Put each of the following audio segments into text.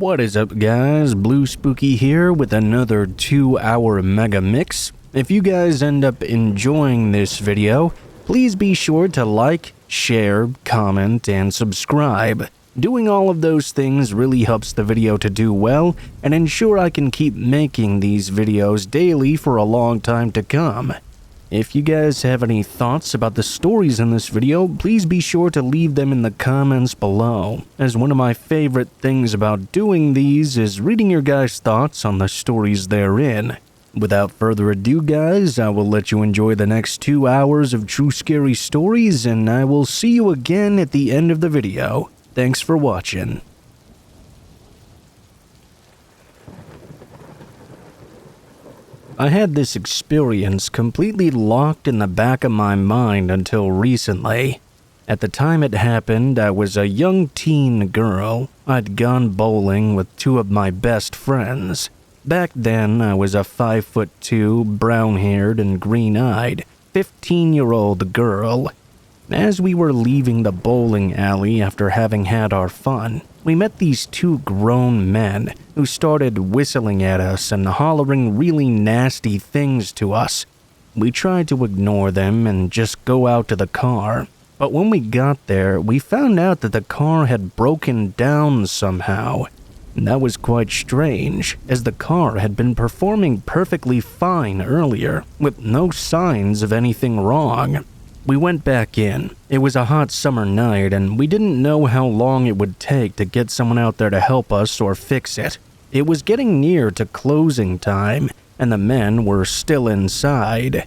What is up, guys? Blue Spooky here with another 2-hour Megamix. If you guys end up enjoying this video, please be sure to like, share, comment, and subscribe. Doing all of those things really helps the video to do well and ensure I can keep making these videos daily for a long time to come. If you guys have any thoughts about the stories in this video, please be sure to leave them in the comments below, as one of my favorite things about doing these is reading your guys' thoughts on the stories therein. Without further ado, guys, I will let you enjoy the next 2 hours of true scary stories, and I will see you again at the end of the video. Thanks for watching. I had this experience completely locked in the back of my mind until recently. At the time it happened, I was a young teen girl. I'd gone bowling with two of my best friends. Back then, I was a 5'2", brown-haired and green-eyed, 15-year-old girl. As we were leaving the bowling alley after having had our fun, we met these two grown men who started whistling at us and hollering really nasty things to us. We tried to ignore them and just go out to the car, but when we got there, we found out that the car had broken down somehow. That was quite strange, as the car had been performing perfectly fine earlier, with no signs of anything wrong. We went back in. It was a hot summer night, and we didn't know how long it would take to get someone out there to help us or fix it. It was getting near to closing time, and the men were still inside.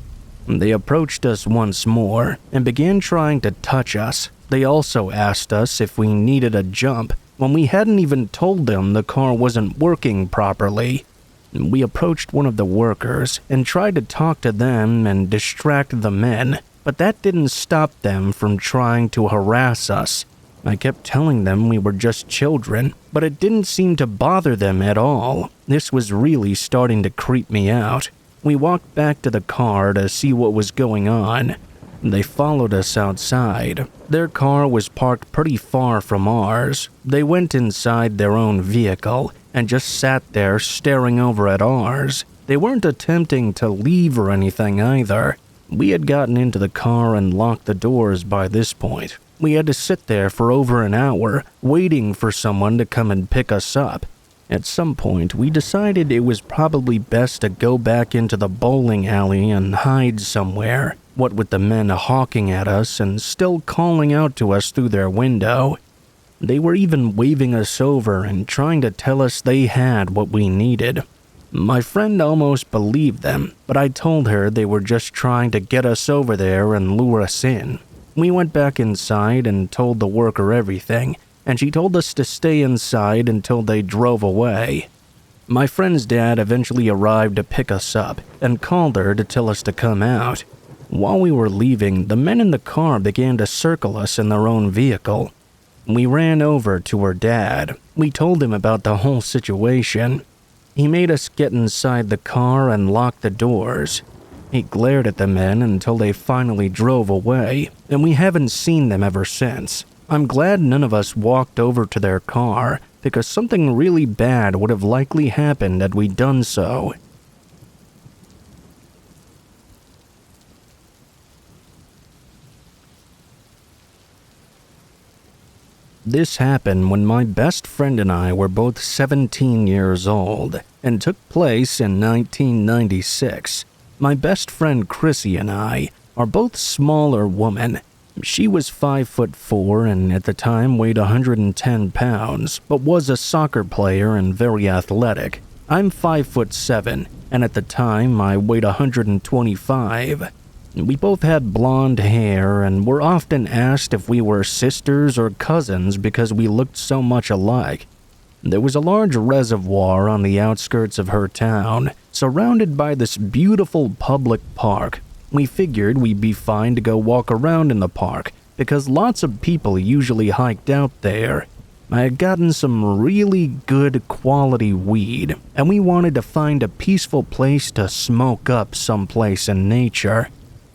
They approached us once more and began trying to touch us. They also asked us if we needed a jump, when we hadn't even told them the car wasn't working properly. We approached one of the workers and tried to talk to them and distract the men, but that didn't stop them from trying to harass us. I kept telling them we were just children, but it didn't seem to bother them at all. This was really starting to creep me out. We walked back to the car to see what was going on. They followed us outside. Their car was parked pretty far from ours. They went inside their own vehicle and just sat there staring over at ours. They weren't attempting to leave or anything either. We had gotten into the car and locked the doors by this point. We had to sit there for over an hour, waiting for someone to come and pick us up. At some point, we decided it was probably best to go back into the bowling alley and hide somewhere, what with the men hawking at us and still calling out to us through their window. They were even waving us over and trying to tell us they had what we needed. My friend almost believed them, but I told her they were just trying to get us over there and lure us in. We went back inside and told the worker everything, and she told us to stay inside until they drove away. My friend's dad eventually arrived to pick us up and called her to tell us to come out. While we were leaving, the men in the car began to circle us in their own vehicle. We ran over to her dad. We told him about the whole situation. He made us get inside the car and lock the doors. He glared at the men until they finally drove away, and we haven't seen them ever since. I'm glad none of us walked over to their car, because something really bad would have likely happened had we done so. This happened when my best friend and I were both 17 years old and took place in 1996. My best friend Chrissy and I are both smaller women. She was 5'4" and at the time weighed 110 pounds, but was a soccer player and very athletic. I'm 5'7", and at the time I weighed 125. We both had blonde hair and were often asked if we were sisters or cousins because we looked so much alike. There was a large reservoir on the outskirts of her town, surrounded by this beautiful public park. We figured we'd be fine to go walk around in the park because lots of people usually hiked out there. I had gotten some really good quality weed, and we wanted to find a peaceful place to smoke up someplace in nature.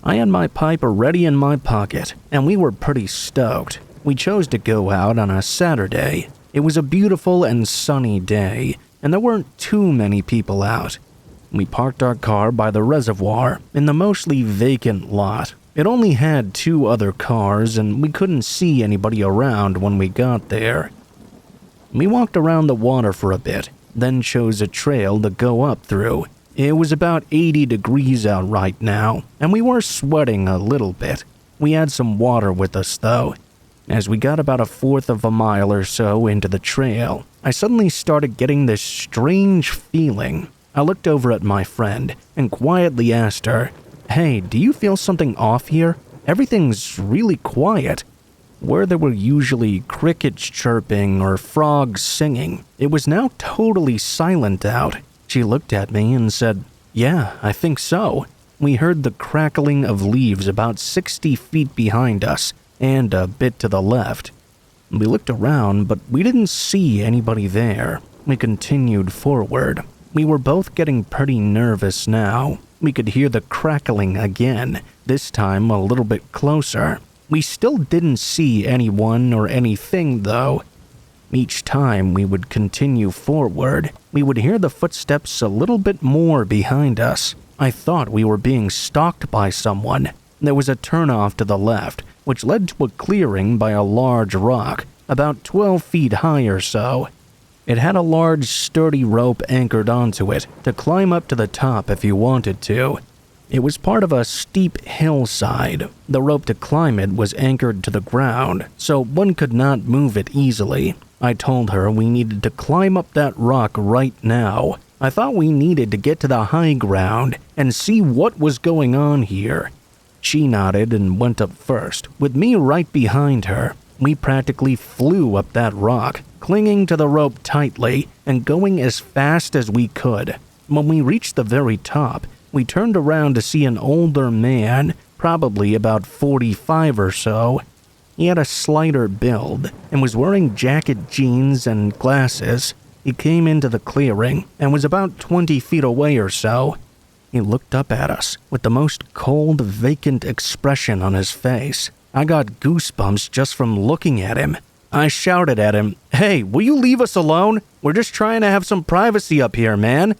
I had my pipe ready in my pocket, and we were pretty stoked. We chose to go out on a Saturday. It was a beautiful and sunny day, and there weren't too many people out. We parked our car by the reservoir in the mostly vacant lot. It only had 2 other cars, and we couldn't see anybody around when we got there. We walked around the water for a bit, then chose a trail to go up through. It was about 80 degrees out right now, and we were sweating a little bit. We had some water with us, though. As we got about 1/4 of a mile or so into the trail, I suddenly started getting this strange feeling. I looked over at my friend and quietly asked her, "Hey, do you feel something off here? Everything's really quiet." Where there were usually crickets chirping or frogs singing, it was now totally silent out. She looked at me and said, "Yeah, I think so." We heard the crackling of leaves about 60 feet behind us and a bit to the left. We looked around, but we didn't see anybody there. We continued forward. We were both getting pretty nervous now. We could hear the crackling again, this time a little bit closer. We still didn't see anyone or anything, though. Each time we would continue forward, we would hear the footsteps a little bit more behind us. I thought we were being stalked by someone. There was a turnoff to the left, which led to a clearing by a large rock, about 12 feet high or so. It had a large, sturdy rope anchored onto it to climb up to the top if you wanted to. It was part of a steep hillside. The rope to climb it was anchored to the ground, so one could not move it easily. I told her we needed to climb up that rock right now. I thought we needed to get to the high ground and see what was going on here. She nodded and went up first, with me right behind her. We practically flew up that rock, clinging to the rope tightly and going as fast as we could. When we reached the very top, we turned around to see an older man, probably about 45 or so. He had a slighter build and was wearing jacket jeans and glasses. He came into the clearing and was about 20 feet away or so. He looked up at us with the most cold, vacant expression on his face. I got goosebumps just from looking at him. I shouted at him, "Hey, will you leave us alone? We're just trying to have some privacy up here, man."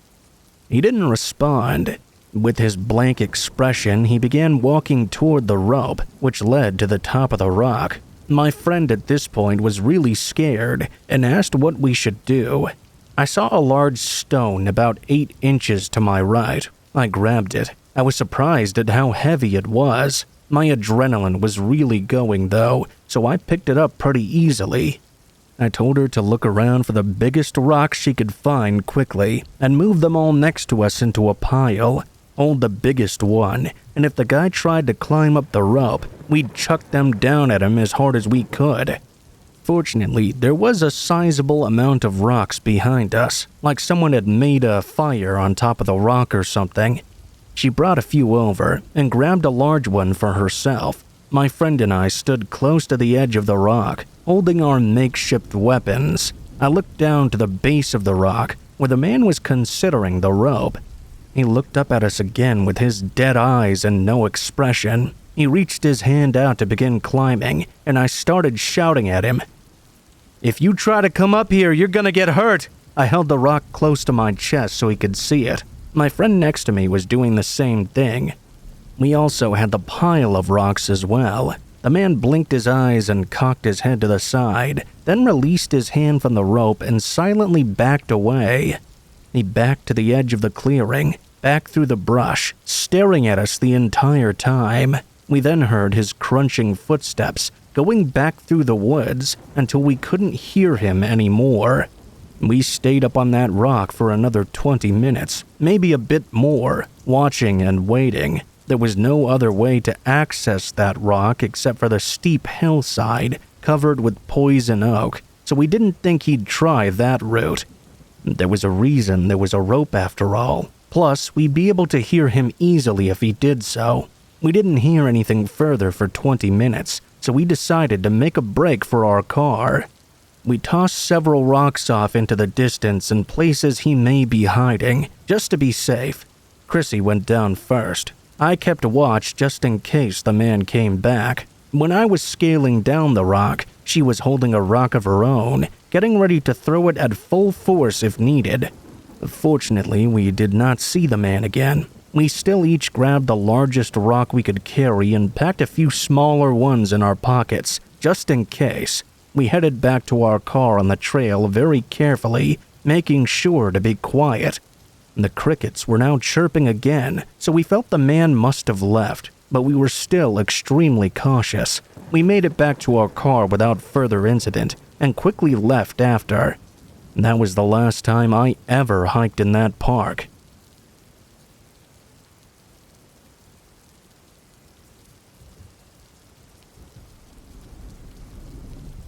He didn't respond. With his blank expression, he began walking toward the rope, which led to the top of the rock. My friend at this point was really scared and asked what we should do. I saw a large stone about 8 inches to my right. I grabbed it. I was surprised at how heavy it was. My adrenaline was really going, though, so I picked it up pretty easily. I told her to look around for the biggest rocks she could find quickly and move them all next to us into a pile. Hold the biggest one, and if the guy tried to climb up the rope, we'd chuck them down at him as hard as we could. Fortunately, there was a sizable amount of rocks behind us, like someone had made a fire on top of the rock or something. She brought a few over and grabbed a large one for herself. My friend and I stood close to the edge of the rock, holding our makeshift weapons. I looked down to the base of the rock, where the man was considering the rope. He looked up at us again with his dead eyes and no expression. He reached his hand out to begin climbing, and I started shouting at him, "If you try to come up here, you're gonna get hurt." I held the rock close to my chest so he could see it. My friend next to me was doing the same thing. We also had the pile of rocks as well. The man blinked his eyes and cocked his head to the side, then released his hand from the rope and silently backed away. He backed to the edge of the clearing, back through the brush, staring at us the entire time. We then heard his crunching footsteps going back through the woods until we couldn't hear him anymore. We stayed up on that rock for another 20 minutes, maybe a bit more, watching and waiting. There was no other way to access that rock except for the steep hillside covered with poison oak, so we didn't think he'd try that route. There was a reason there was a rope after all. Plus, we'd be able to hear him easily if he did so. We didn't hear anything further for 20 minutes, so we decided to make a break for our car. We tossed several rocks off into the distance in places he may be hiding, just to be safe. Chrissy went down first. I kept watch just in case the man came back. When I was scaling down the rock, she was holding a rock of her own getting ready to throw it at full force if needed. Fortunately, we did not see the man again. We still each grabbed the largest rock we could carry and packed a few smaller ones in our pockets, just in case. We headed back to our car on the trail very carefully, making sure to be quiet. The crickets were now chirping again, so we felt the man must have left, but we were still extremely cautious. We made it back to our car without further incident, and quickly left after. That was the last time I ever hiked in that park.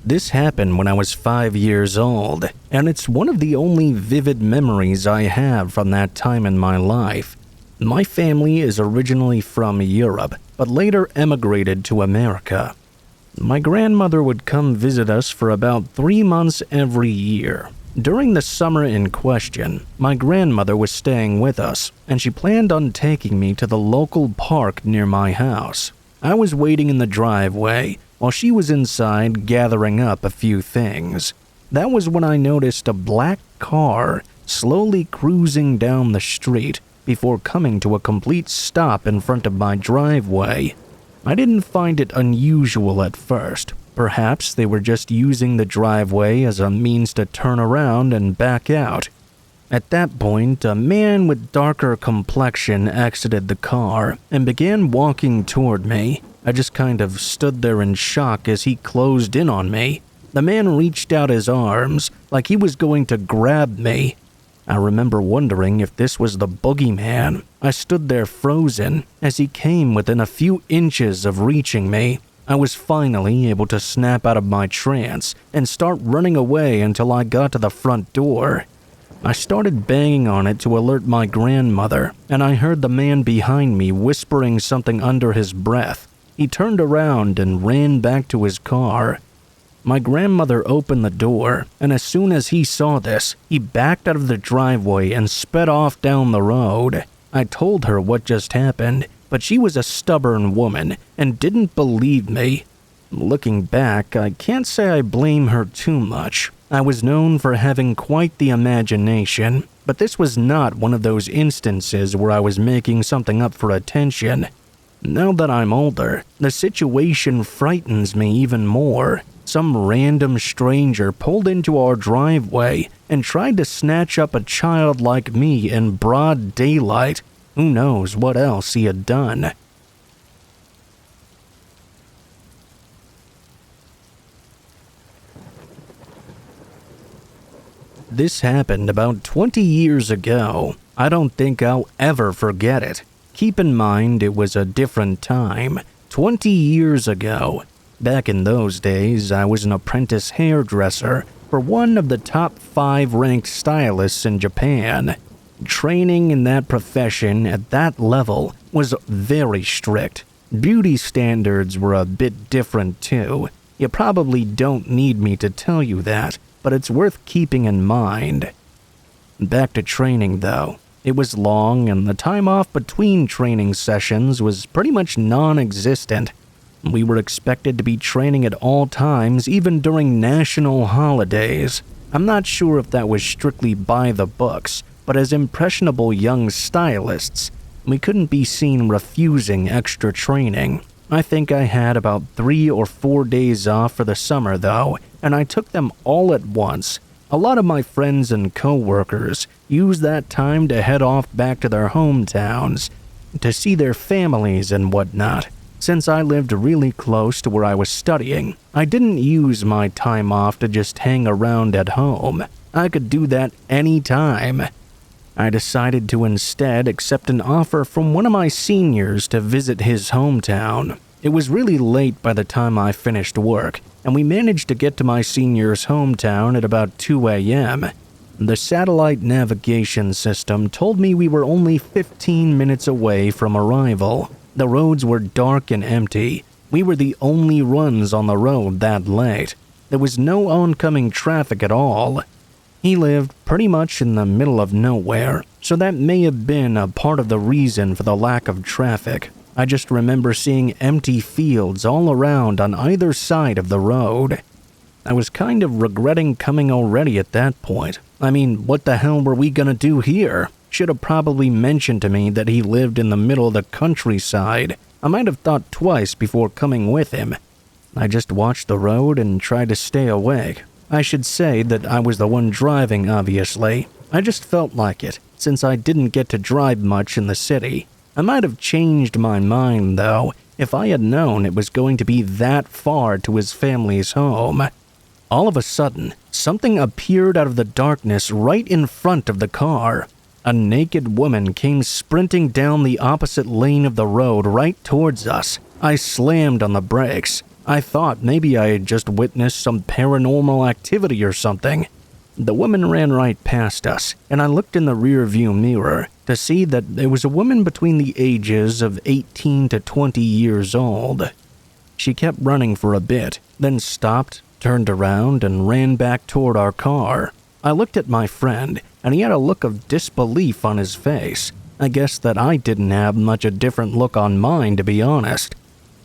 This happened when I was 5 years old, and it's one of the only vivid memories I have from that time in my life. My family is originally from Europe, but later emigrated to America. My grandmother would come visit us for about 3 months every year. During the summer in question, my grandmother was staying with us, and she planned on taking me to the local park near my house. I was waiting in the driveway, while she was inside gathering up a few things. That was when I noticed a black car slowly cruising down the street before coming to a complete stop in front of my driveway. I didn't find it unusual at first. Perhaps they were just using the driveway as a means to turn around and back out. At that point, a man with darker complexion exited the car and began walking toward me. I just kind of stood there in shock as he closed in on me. The man reached out his arms like he was going to grab me. I remember wondering if this was the boogeyman. I stood there frozen as he came within a few inches of reaching me. I was finally able to snap out of my trance and start running away until I got to the front door. I started banging on it to alert my grandmother, and I heard the man behind me whispering something under his breath. He turned around and ran back to his car. My grandmother opened the door, and as soon as he saw this, he backed out of the driveway and sped off down the road. I told her what just happened, but she was a stubborn woman and didn't believe me. Looking back, I can't say I blame her too much. I was known for having quite the imagination, but this was not one of those instances where I was making something up for attention. Now that I'm older, the situation frightens me even more. Some random stranger pulled into our driveway and tried to snatch up a child like me in broad daylight. Who knows what else he had done? This happened about 20 years ago. I don't think I'll ever forget it. Keep in mind it was a different time, 20 years ago. Back in those days, I was an apprentice hairdresser for one of the top 5 ranked stylists in Japan. Training in that profession at that level was very strict. Beauty standards were a bit different too. You probably don't need me to tell you that, but it's worth keeping in mind. Back to training though. It was long, and the time off between training sessions was pretty much non-existent. We were expected to be training at all times, even during national holidays. I'm not sure if that was strictly by the books, but as impressionable young stylists, we couldn't be seen refusing extra training. I think I had about 3 or 4 days off for the summer though, and I took them all at once. A lot of my friends and co-workers used that time to head off back to their hometowns, to see their families and whatnot. Since I lived really close to where I was studying, I didn't use my time off to just hang around at home. I could do that any time. I decided to instead accept an offer from one of my seniors to visit his hometown. It was really late by the time I finished work, and we managed to get to my senior's hometown at about 2 a.m. The satellite navigation system told me we were only 15 minutes away from arrival. The roads were dark and empty. We were the only ones on the road that late. There was no oncoming traffic at all. He lived pretty much in the middle of nowhere, so that may have been a part of the reason for the lack of traffic. I just remember seeing empty fields all around on either side of the road. I was kind of regretting coming already at that point. I mean, what the hell were we gonna do here? Should have probably mentioned to me that he lived in the middle of the countryside. I might have thought twice before coming with him. I just watched the road and tried to stay awake. I should say that I was the one driving, obviously. I just felt like it, since I didn't get to drive much in the city. I might have changed my mind, though, if I had known it was going to be that far to his family's home. All of a sudden, something appeared out of the darkness right in front of the car. A naked woman came sprinting down the opposite lane of the road right towards us. I slammed on the brakes. I thought maybe I had just witnessed some paranormal activity or something. The woman ran right past us, and I looked in the rearview mirror to see that there was a woman between the ages of 18 to 20 years old. She kept running for a bit, then stopped, turned around, and ran back toward our car. I looked at my friend, and he had a look of disbelief on his face. I guess that I didn't have much a different look on mine, to be honest.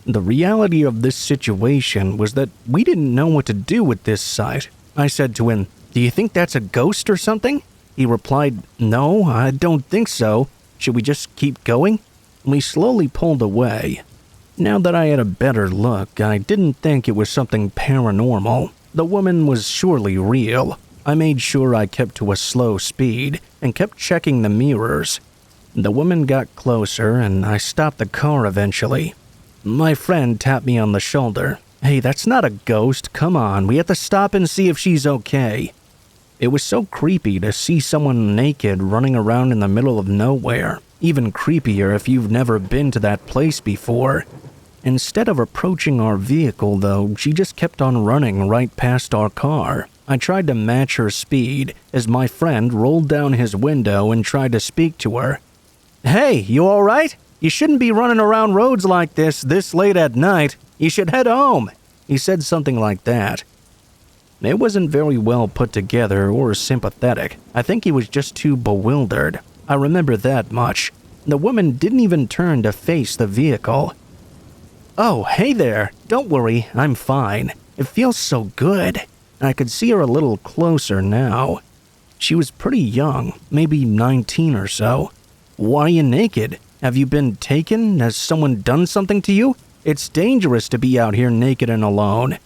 The reality of this situation was that we didn't know what to do with this sight. I said to him, "Do you think that's a ghost or something?" He replied, "No, I don't think so. Should we just keep going?" We slowly pulled away. Now that I had a better look, I didn't think it was something paranormal. The woman was surely real. I made sure I kept to a slow speed and kept checking the mirrors. The woman got closer, and I stopped the car eventually. My friend tapped me on the shoulder. "Hey, that's not a ghost. Come on, we have to stop and see if she's okay." It was so creepy to see someone naked running around in the middle of nowhere. Even creepier if you've never been to that place before. Instead of approaching our vehicle, though, she just kept on running right past our car. I tried to match her speed as my friend rolled down his window and tried to speak to her. "Hey, you all right? You shouldn't be running around roads like this late at night. You should head home." He said something like that. It wasn't very well put together or sympathetic. I think he was just too bewildered. I remember that much. The woman didn't even turn to face the vehicle. "Oh, hey there. Don't worry, I'm fine. It feels so good." I could see her a little closer now. She was pretty young, maybe 19 or so. "Why are you naked? Have you been taken? Has someone done something to you? It's dangerous to be out here naked and alone."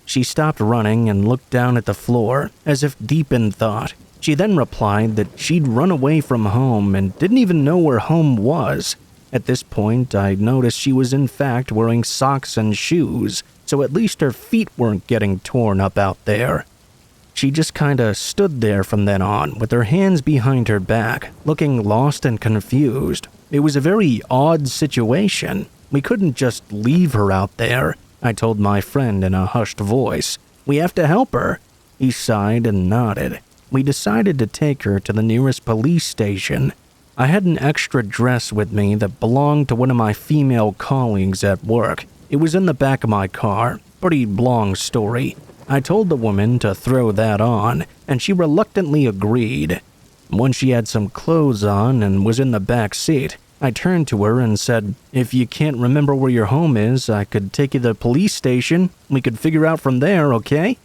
She stopped running and looked down at the floor, as if deep in thought. She then replied that she'd run away from home and didn't even know where home was. At this point, I noticed she was in fact wearing socks and shoes, so at least her feet weren't getting torn up out there. She just kinda stood there from then on, with her hands behind her back, looking lost and confused. It was a very odd situation. We couldn't just leave her out there. I told my friend in a hushed voice. "We have to help her." He sighed and nodded. We decided to take her to the nearest police station. I had an extra dress with me that belonged to one of my female colleagues at work. It was in the back of my car. Pretty long story. I told the woman to throw that on, and she reluctantly agreed. Once she had some clothes on and was in the back seat, I turned to her and said, "If you can't remember where your home is, I could take you to the police station. We could figure out from there, okay?"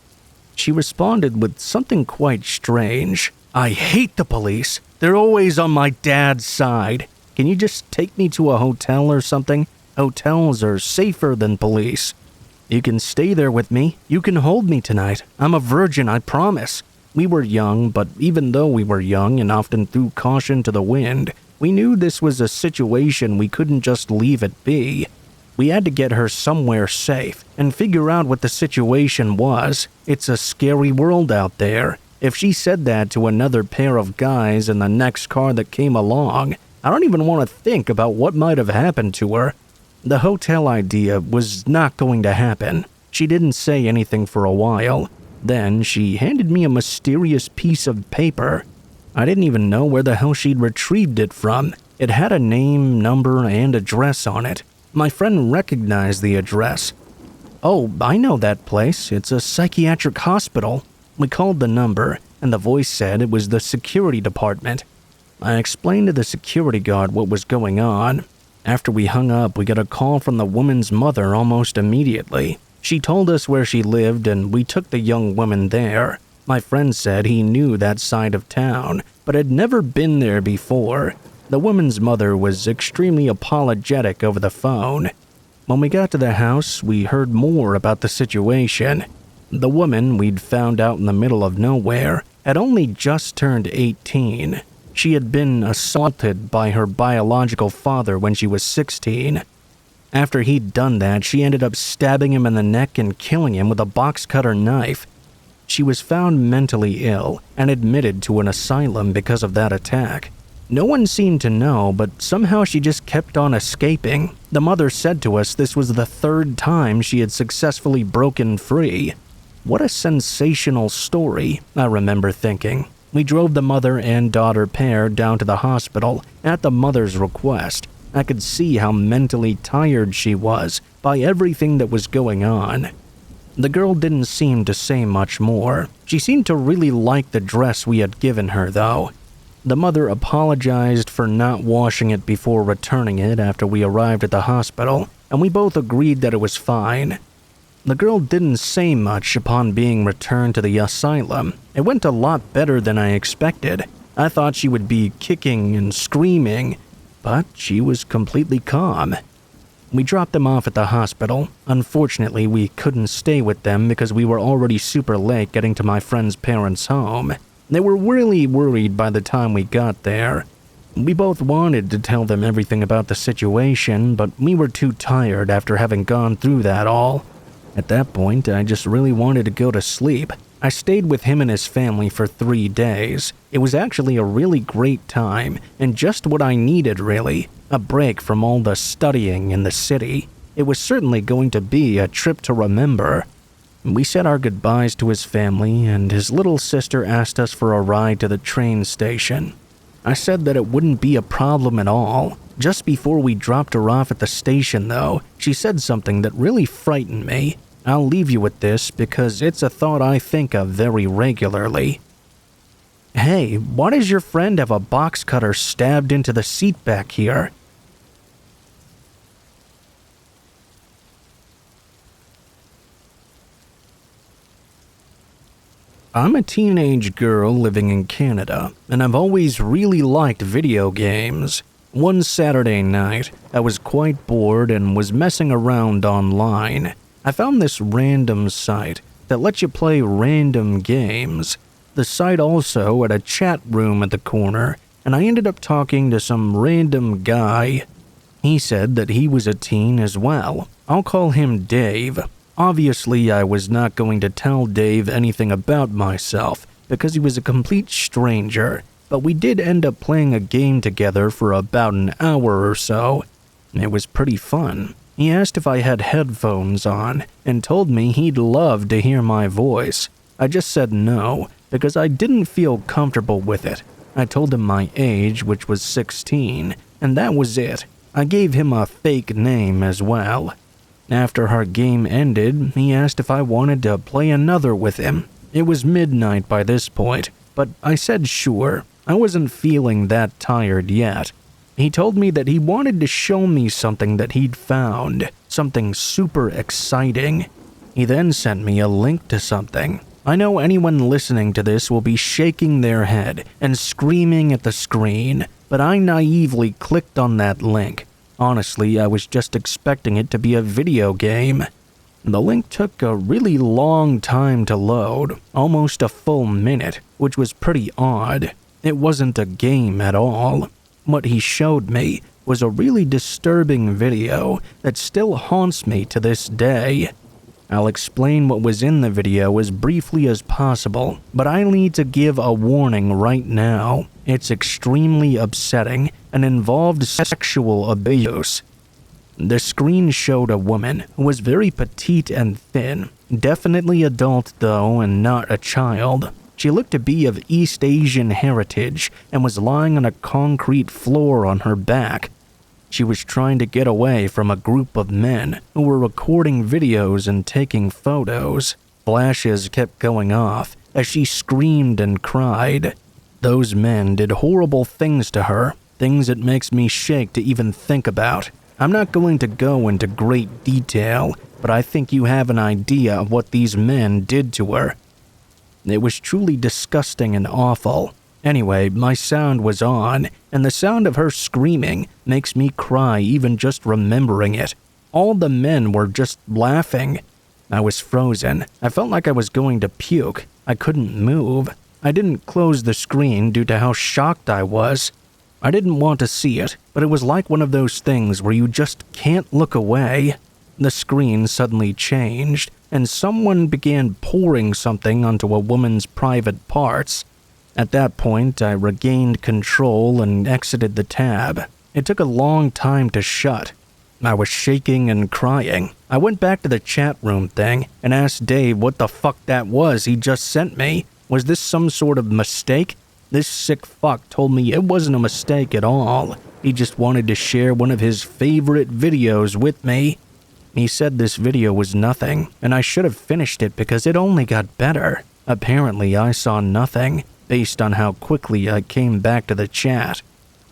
She responded with something quite strange. "I hate the police. They're always on my dad's side. Can you just take me to a hotel or something? Hotels are safer than police. You can stay there with me. You can hold me tonight. I'm a virgin, I promise." We were young, but even though we were young and often threw caution to the wind, we knew this was a situation we couldn't just leave it be. We had to get her somewhere safe and figure out what the situation was. It's a scary world out there. If she said that to another pair of guys in the next car that came along, I don't even want to think about what might have happened to her. The hotel idea was not going to happen. She didn't say anything for a while. Then she handed me a mysterious piece of paper. I didn't even know where the hell she'd retrieved it from. It had a name, number, and address on it. My friend recognized the address. "Oh, I know that place. It's a psychiatric hospital." We called the number, and the voice said it was the security department. I explained to the security guard what was going on. After we hung up, we got a call from the woman's mother almost immediately. She told us where she lived and we took the young woman there. My friend said he knew that side of town, but had never been there before. The woman's mother was extremely apologetic over the phone. When we got to the house, we heard more about the situation. The woman we'd found out in the middle of nowhere had only just turned 18. She had been assaulted by her biological father when she was 16. After he'd done that, she ended up stabbing him in the neck and killing him with a box cutter knife. She was found mentally ill and admitted to an asylum because of that attack. No one seemed to know, but somehow she just kept on escaping. The mother said to us this was the third time she had successfully broken free. What a sensational story, I remember thinking. We drove the mother and daughter pair down to the hospital at the mother's request. I could see how mentally tired she was by everything that was going on. The girl didn't seem to say much more. She seemed to really like the dress we had given her, though. The mother apologized for not washing it before returning it after we arrived at the hospital, and we both agreed that it was fine. The girl didn't say much upon being returned to the asylum. It went a lot better than I expected. I thought she would be kicking and screaming, but she was completely calm. We dropped them off at the hospital. Unfortunately, we couldn't stay with them because we were already super late getting to my friend's parents' home. They were really worried by the time we got there. We both wanted to tell them everything about the situation, but we were too tired after having gone through that all. At that point, I just really wanted to go to sleep. I stayed with him and his family for 3 days. It was actually a really great time, and just what I needed, really. A break from all the studying in the city. It was certainly going to be a trip to remember. We said our goodbyes to his family, and his little sister asked us for a ride to the train station. I said that it wouldn't be a problem at all. Just before we dropped her off at the station, though, she said something that really frightened me. I'll leave you with this because it's a thought I think of very regularly. Hey, why does your friend have a box cutter stabbed into the seat back here? I'm a teenage girl living in Canada, and I've always really liked video games. One Saturday night, I was quite bored and was messing around online. I found this random site that lets you play random games. The site also had a chat room at the corner, and I ended up talking to some random guy. He said that he was a teen as well. I'll call him Dave. Obviously, I was not going to tell Dave anything about myself because he was a complete stranger, but we did end up playing a game together for about an hour or so. It was pretty fun. He asked if I had headphones on and told me he'd love to hear my voice. I just said no because I didn't feel comfortable with it. I told him my age, which was 16, and that was it. I gave him a fake name as well. After our game ended, he asked if I wanted to play another with him. It was midnight by this point, but I said sure. I wasn't feeling that tired yet. He told me that he wanted to show me something that he'd found, something super exciting. He then sent me a link to something. I know anyone listening to this will be shaking their head and screaming at the screen, but I naively clicked on that link. Honestly, I was just expecting it to be a video game. The link took a really long time to load, almost a full minute, which was pretty odd. It wasn't a game at all. What he showed me was a really disturbing video that still haunts me to this day. I'll explain what was in the video as briefly as possible, but I need to give a warning right now. It's extremely upsetting and involved sexual abuse. The screen showed a woman who was very petite and thin, definitely adult though and not a child. She looked to be of East Asian heritage and was lying on a concrete floor on her back. She was trying to get away from a group of men who were recording videos and taking photos. Flashes kept going off as she screamed and cried. Those men did horrible things to her, things it makes me shake to even think about. I'm not going to go into great detail, but I think you have an idea of what these men did to her. It was truly disgusting and awful. Anyway, my sound was on, and the sound of her screaming makes me cry even just remembering it. All the men were just laughing. I was frozen. I felt like I was going to puke. I couldn't move. I didn't close the screen due to how shocked I was. I didn't want to see it, but it was like one of those things where you just can't look away. The screen suddenly changed, and someone began pouring something onto a woman's private parts. At that point, I regained control and exited the tab. It took a long time to shut. I was shaking and crying. I went back to the chat room thing and asked Dave what the fuck that was he just sent me. Was this some sort of mistake? This sick fuck told me it wasn't a mistake at all. He just wanted to share one of his favorite videos with me. He said this video was nothing, and I should have finished it because it only got better. Apparently, I saw nothing, based on how quickly I came back to the chat.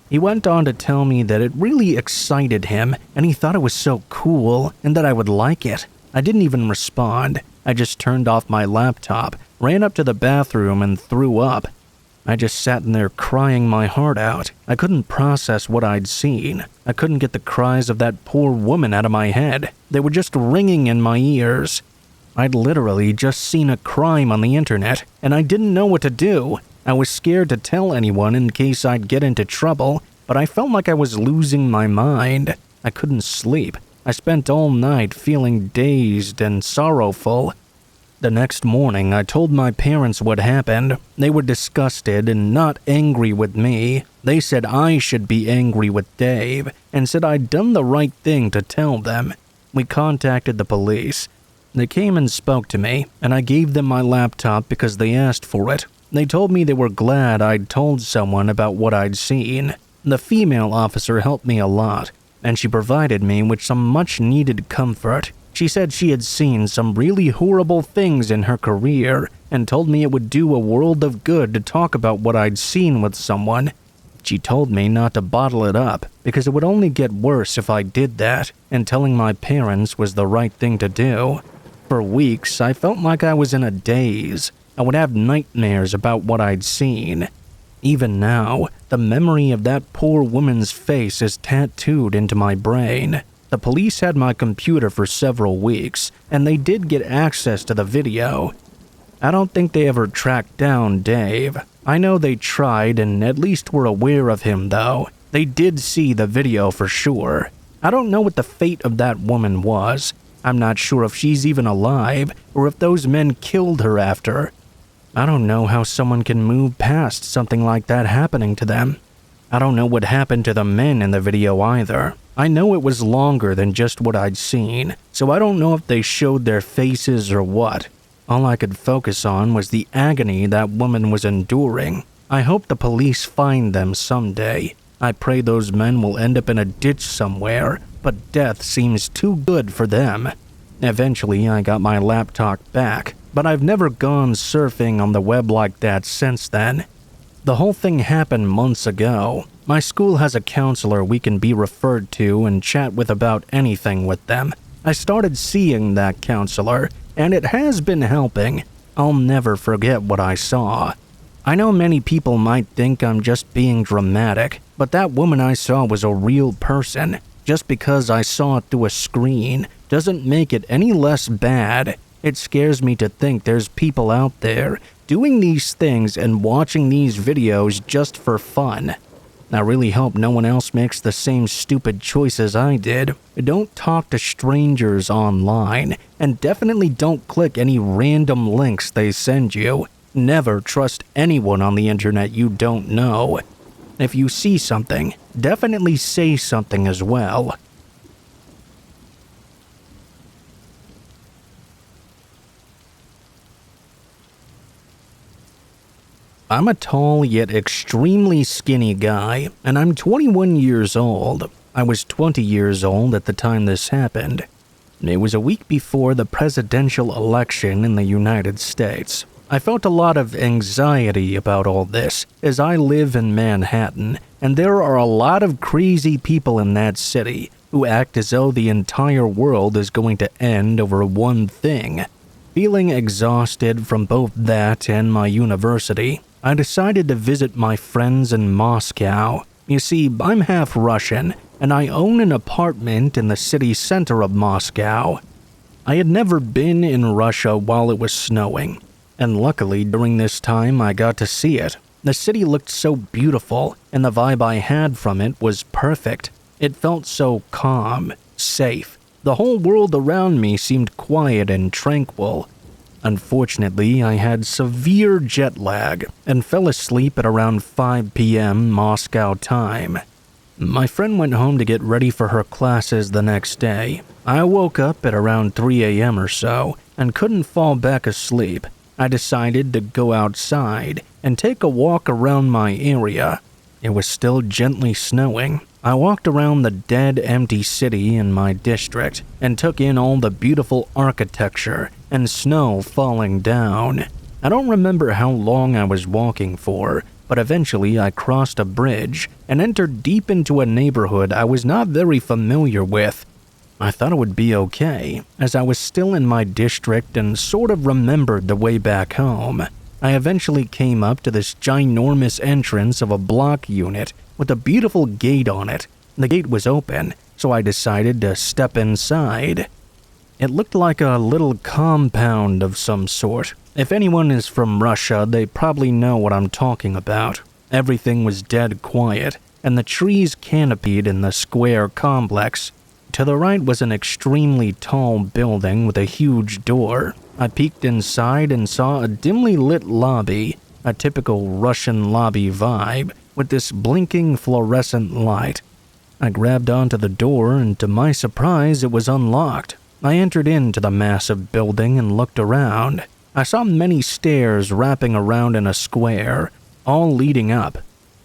He went on to tell me that it really excited him, and he thought it was so cool, and that I would like it. I didn't even respond. I just turned off my laptop, ran up to the bathroom, and threw up. I just sat in there crying my heart out. I couldn't process what I'd seen. I couldn't get the cries of that poor woman out of my head. They were just ringing in my ears. I'd literally just seen a crime on the internet, and I didn't know what to do. I was scared to tell anyone in case I'd get into trouble, but I felt like I was losing my mind. I couldn't sleep. I spent all night feeling dazed and sorrowful. The next morning, I told my parents what happened. They were disgusted and not angry with me. They said I should be angry with Dave and said I'd done the right thing to tell them. We contacted the police. They came and spoke to me, and I gave them my laptop because they asked for it. They told me they were glad I'd told someone about what I'd seen. The female officer helped me a lot, and she provided me with some much-needed comfort. She said she had seen some really horrible things in her career and told me it would do a world of good to talk about what I'd seen with someone. She told me not to bottle it up because it would only get worse if I did that, and telling my parents was the right thing to do. For weeks, I felt like I was in a daze. I would have nightmares about what I'd seen. Even now, the memory of that poor woman's face is tattooed into my brain. The police had my computer for several weeks, and they did get access to the video. I don't think they ever tracked down Dave. I know they tried and at least were aware of him, though. They did see the video for sure. I don't know what the fate of that woman was. I'm not sure if she's even alive, or if those men killed her after. I don't know how someone can move past something like that happening to them. I don't know what happened to the men in the video either. I know it was longer than just what I'd seen, so I don't know if they showed their faces or what. All I could focus on was the agony that woman was enduring. I hope the police find them someday. I pray those men will end up in a ditch somewhere, but death seems too good for them. Eventually, I got my laptop back, but I've never gone surfing on the web like that since then. The whole thing happened months ago. My school has a counselor we can be referred to and chat with about anything with them. I started seeing that counselor, and it has been helping. I'll never forget what I saw. I know many people might think I'm just being dramatic, but that woman I saw was a real person. Just because I saw it through a screen doesn't make it any less bad. It scares me to think there's people out there doing these things and watching these videos just for fun. I really hope no one else makes the same stupid choices I did. Don't talk to strangers online, and definitely don't click any random links they send you. Never trust anyone on the internet you don't know. If you see something, definitely say something as well. I'm a tall yet extremely skinny guy, and I'm 21 years old. I was 20 years old at the time this happened. It was a week before the presidential election in the United States. I felt a lot of anxiety about all this, as I live in Manhattan, and there are a lot of crazy people in that city, who act as though the entire world is going to end over one thing. Feeling exhausted from both that and my university, I decided to visit my friends in Moscow. You see, I'm half Russian, and I own an apartment in the city center of Moscow. I had never been in Russia while it was snowing, and luckily during this time I got to see it. The city looked so beautiful, and the vibe I had from it was perfect. It felt so calm, safe. The whole world around me seemed quiet and tranquil. Unfortunately, I had severe jet lag and fell asleep at around 5 p.m. Moscow time. My friend went home to get ready for her classes the next day. I woke up at around 3 a.m. or so and couldn't fall back asleep. I decided to go outside and take a walk around my area. It was still gently snowing. I walked around the dead, empty city in my district and took in all the beautiful architecture and snow falling down. I don't remember how long I was walking for, but eventually I crossed a bridge and entered deep into a neighborhood I was not very familiar with. I thought it would be okay, as I was still in my district and sort of remembered the way back home. I eventually came up to this ginormous entrance of a block unit with a beautiful gate on it. The gate was open, so I decided to step inside. It looked like a little compound of some sort. If anyone is from Russia, they probably know what I'm talking about. Everything was dead quiet, and the trees canopied in the square complex. To the right was an extremely tall building with a huge door. I peeked inside and saw a dimly lit lobby, a typical Russian lobby vibe, with this blinking fluorescent light. I grabbed onto the door, and to my surprise, it was unlocked. I entered into the massive building and looked around. I saw many stairs wrapping around in a square, all leading up.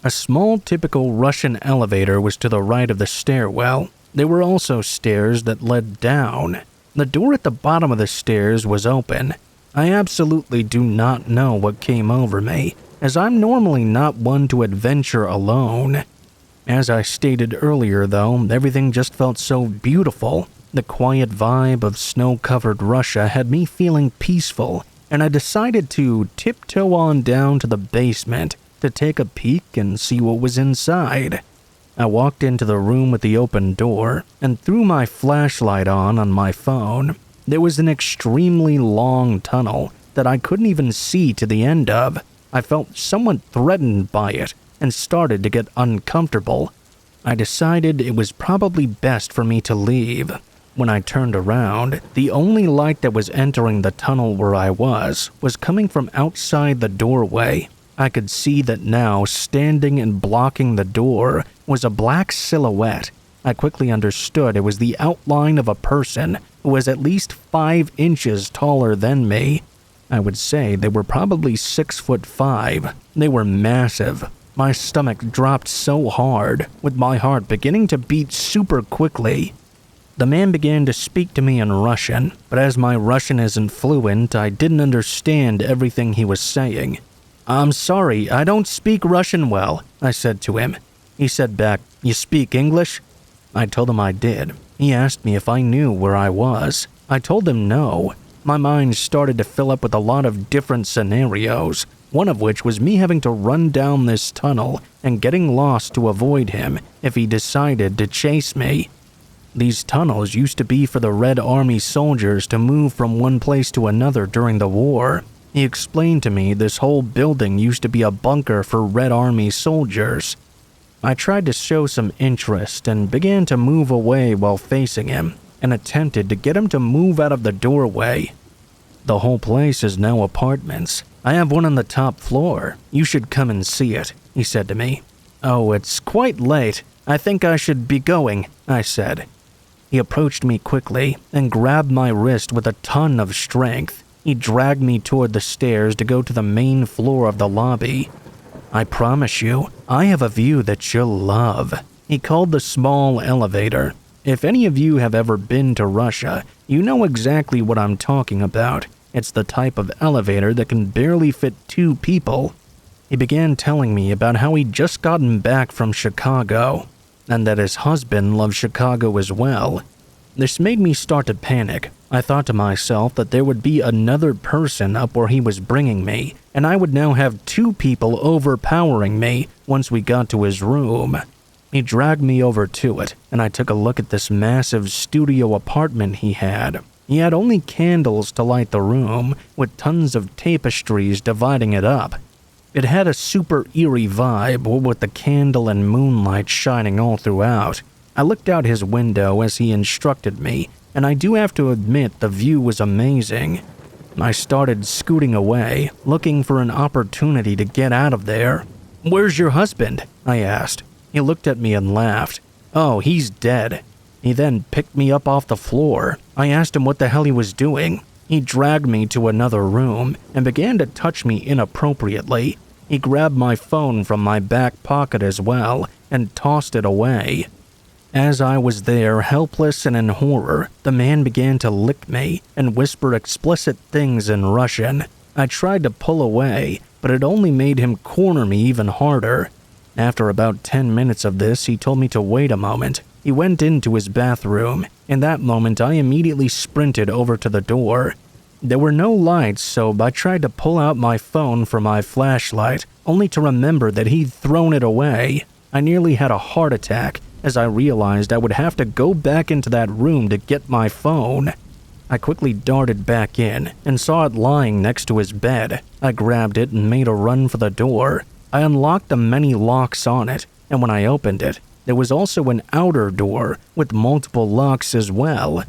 A small, typical Russian elevator was to the right of the stairwell. There were also stairs that led down. The door at the bottom of the stairs was open. I absolutely do not know what came over me, as I'm normally not one to adventure alone. As I stated earlier, though, everything just felt so beautiful. The quiet vibe of snow-covered Russia had me feeling peaceful, and I decided to tiptoe on down to the basement to take a peek and see what was inside. I walked into the room with the open door and threw my flashlight on my phone. There was an extremely long tunnel that I couldn't even see to the end of. I felt somewhat threatened by it and started to get uncomfortable. I decided it was probably best for me to leave. When I turned around, the only light that was entering the tunnel where I was coming from outside the doorway. I could see that now, standing and blocking the door, was a black silhouette. I quickly understood it was the outline of a person who was at least 5 inches taller than me. I would say they were probably 6'5". They were massive. My stomach dropped so hard, with my heart beginning to beat super quickly. The man began to speak to me in Russian, but as my Russian isn't fluent, I didn't understand everything he was saying. "I'm sorry, I don't speak Russian well," I said to him. He said back, "You speak English?" I told him I did. He asked me if I knew where I was. I told him no. My mind started to fill up with a lot of different scenarios, one of which was me having to run down this tunnel and getting lost to avoid him if he decided to chase me. These tunnels used to be for the Red Army soldiers to move from one place to another during the war. He explained to me this whole building used to be a bunker for Red Army soldiers. I tried to show some interest and began to move away while facing him and attempted to get him to move out of the doorway. "The whole place is now apartments. I have one on the top floor. You should come and see it," he said to me. "Oh, it's quite late. I think I should be going," I said. He approached me quickly and grabbed my wrist with a ton of strength. He dragged me toward the stairs to go to the main floor of the lobby. "I promise you, I have a view that you'll love." He called the small elevator. If any of you have ever been to Russia, you know exactly what I'm talking about. It's the type of elevator that can barely fit 2 people. He began telling me about how he'd just gotten back from Chicago. and that his husband loved Chicago as well. This made me start to panic. I thought to myself that there would be another person up where he was bringing me, and I would now have two people overpowering me once we got to his room. He dragged me over to it, and I took a look at this massive studio apartment he had. He had only candles to light the room, with tons of tapestries dividing it up. It had a super eerie vibe, with the candle and moonlight shining all throughout. I looked out his window as he instructed me, and I do have to admit the view was amazing. I started scooting away, looking for an opportunity to get out of there. "Where's your husband?" I asked. He looked at me and laughed. "Oh, he's dead." He then picked me up off the floor. I asked him what the hell he was doing. He dragged me to another room and began to touch me inappropriately. He grabbed my phone from my back pocket as well and tossed it away. As I was there, helpless and in horror, the man began to lick me and whisper explicit things in Russian. I tried to pull away, but it only made him corner me even harder. After about 10 minutes of this, he told me to wait a moment. He went into his bathroom. In that moment, I immediately sprinted over to the door. There were no lights, so I tried to pull out my phone for my flashlight, only to remember that he'd thrown it away. I nearly had a heart attack as I realized I would have to go back into that room to get my phone. I quickly darted back in and saw it lying next to his bed. I grabbed it and made a run for the door. I unlocked the many locks on it, and when I opened it, there was also an outer door with multiple locks as well.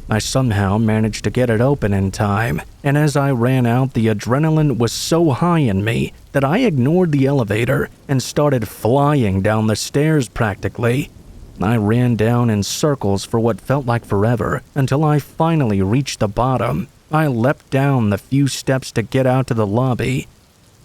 I somehow managed to get it open in time, and as I ran out, the adrenaline was so high in me that I ignored the elevator and started flying down the stairs practically. I ran down in circles for what felt like forever until I finally reached the bottom. I leapt down the few steps to get out to the lobby.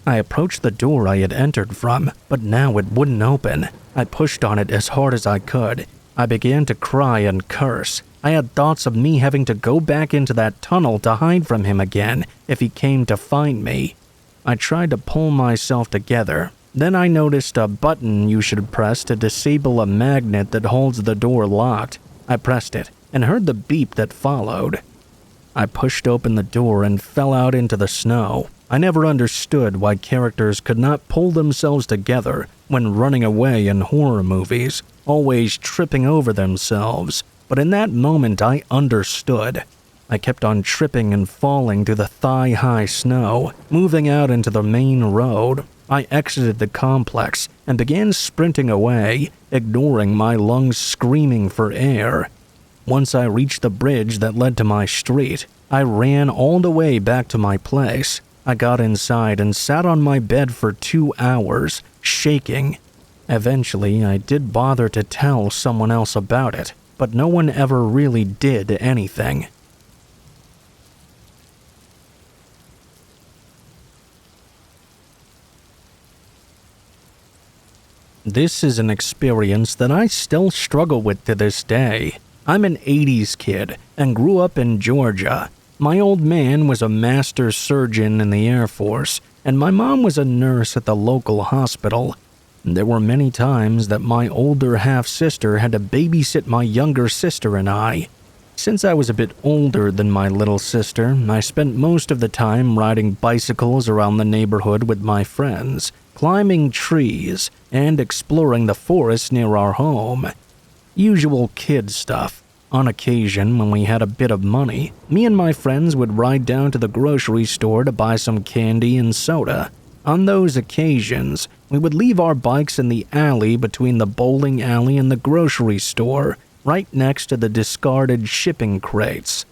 I approached the door I had entered from, but now it wouldn't open. I pushed on it as hard as I could. I began to cry and curse. I had thoughts of me having to go back into that tunnel to hide from him again if he came to find me. I tried to pull myself together. Then I noticed a button you should press to disable a magnet that holds the door locked. I pressed it and heard the beep that followed. I pushed open the door and fell out into the snow. I never understood why characters could not pull themselves together when running away in horror movies, always tripping over themselves. But in that moment, I understood. I kept on tripping and falling through the thigh-high snow, moving out into the main road. I exited the complex and began sprinting away, ignoring my lungs screaming for air. Once I reached the bridge that led to my street, I ran all the way back to my place. I got inside and sat on my bed for 2 hours, shaking. Eventually, I did bother to tell someone else about it, but no one ever really did anything. This is an experience that I still struggle with to this day. I'm an 80s kid and grew up in Georgia. My old man was a master surgeon in the Air Force, and my mom was a nurse at the local hospital. There were many times that my older half-sister had to babysit my younger sister and I. Since I was a bit older than my little sister, I spent most of the time riding bicycles around the neighborhood with my friends, climbing trees, and exploring the forest near our home. Usual kid stuff. On occasion, when we had a bit of money, me and my friends would ride down to the grocery store to buy some candy and soda. On those occasions, we would leave our bikes in the alley between the bowling alley and the grocery store, right next to the discarded shipping crates.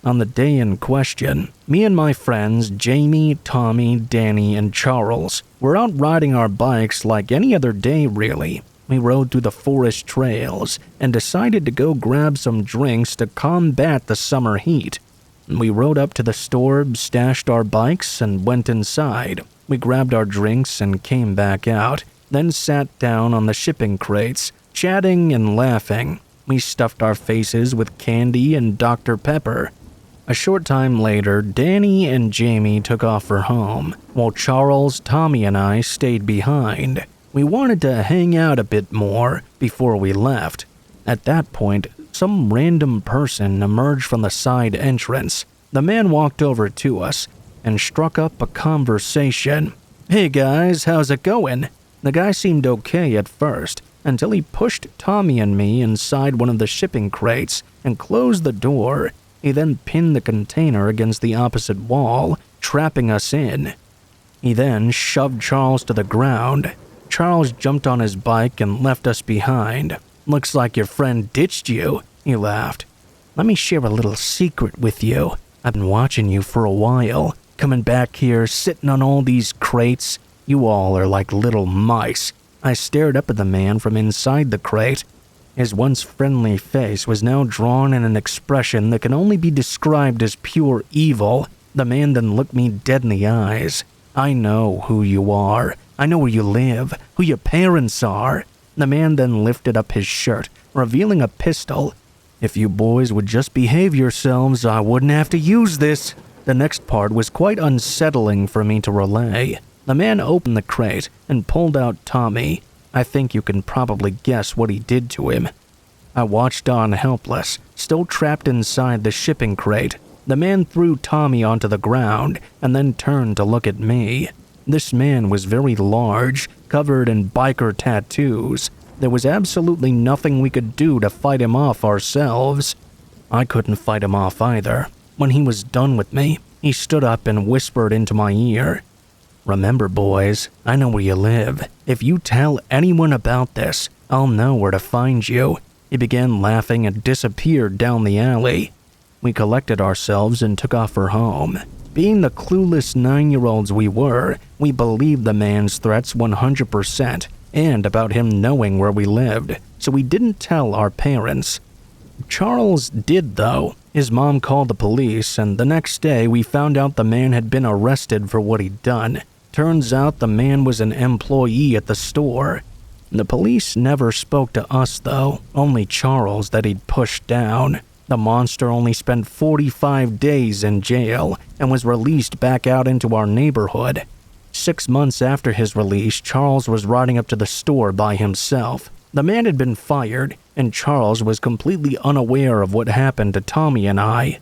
On the day in question, me and my friends Jamie, Tommy, Danny, and Charles were out riding our bikes like any other day really. We rode through the forest trails and decided to go grab some drinks to combat the summer heat. We rode up to the store, stashed our bikes, and went inside. We grabbed our drinks and came back out, then sat down on the shipping crates, chatting and laughing. We stuffed our faces with candy and Dr. Pepper. A short time later, Danny and Jamie took off for home, while Charles, Tommy, and I stayed behind. We wanted to hang out a bit more before we left. At that point, some random person emerged from the side entrance. The man walked over to us and struck up a conversation. "Hey guys, how's it going?" The guy seemed okay at first, until he pushed Tommy and me inside one of the shipping crates and closed the door. He then pinned the container against the opposite wall, trapping us in. He then shoved Charles to the ground. Charles jumped on his bike and left us behind. "Looks like your friend ditched you," he laughed. "Let me share a little secret with you. I've been watching you for a while, coming back here, sitting on all these crates. You all are like little mice." I stared up at the man from inside the crate. His once friendly face was now drawn in an expression that can only be described as pure evil. The man then looked me dead in the eyes. "I know who you are. I know where you live, who your parents are." The man then lifted up his shirt, revealing a pistol. "If you boys would just behave yourselves, I wouldn't have to use this." The next part was quite unsettling for me to relay. The man opened the crate and pulled out Tommy. I think you can probably guess what he did to him. I watched on helpless, still trapped inside the shipping crate. The man threw Tommy onto the ground and then turned to look at me. This man was very large, covered in biker tattoos. There was absolutely nothing we could do to fight him off ourselves. I couldn't fight him off either. When he was done with me, he stood up and whispered into my ear, "Remember, boys, I know where you live. If you tell anyone about this, I'll know where to find you." He began laughing and disappeared down the alley. We collected ourselves and took off for home. Being the clueless 9-year-olds we were, we believed the man's threats 100%, and about him knowing where we lived, so we didn't tell our parents. Charles did, though. His mom called the police, and the next day we found out the man had been arrested for what he'd done. Turns out the man was an employee at the store. The police never spoke to us, though, only Charles that he'd pushed down. The monster only spent 45 days in jail and was released back out into our neighborhood. 6 months after his release, Charles was riding up to the store by himself. The man had been fired, and Charles was completely unaware of what happened to Tommy and I.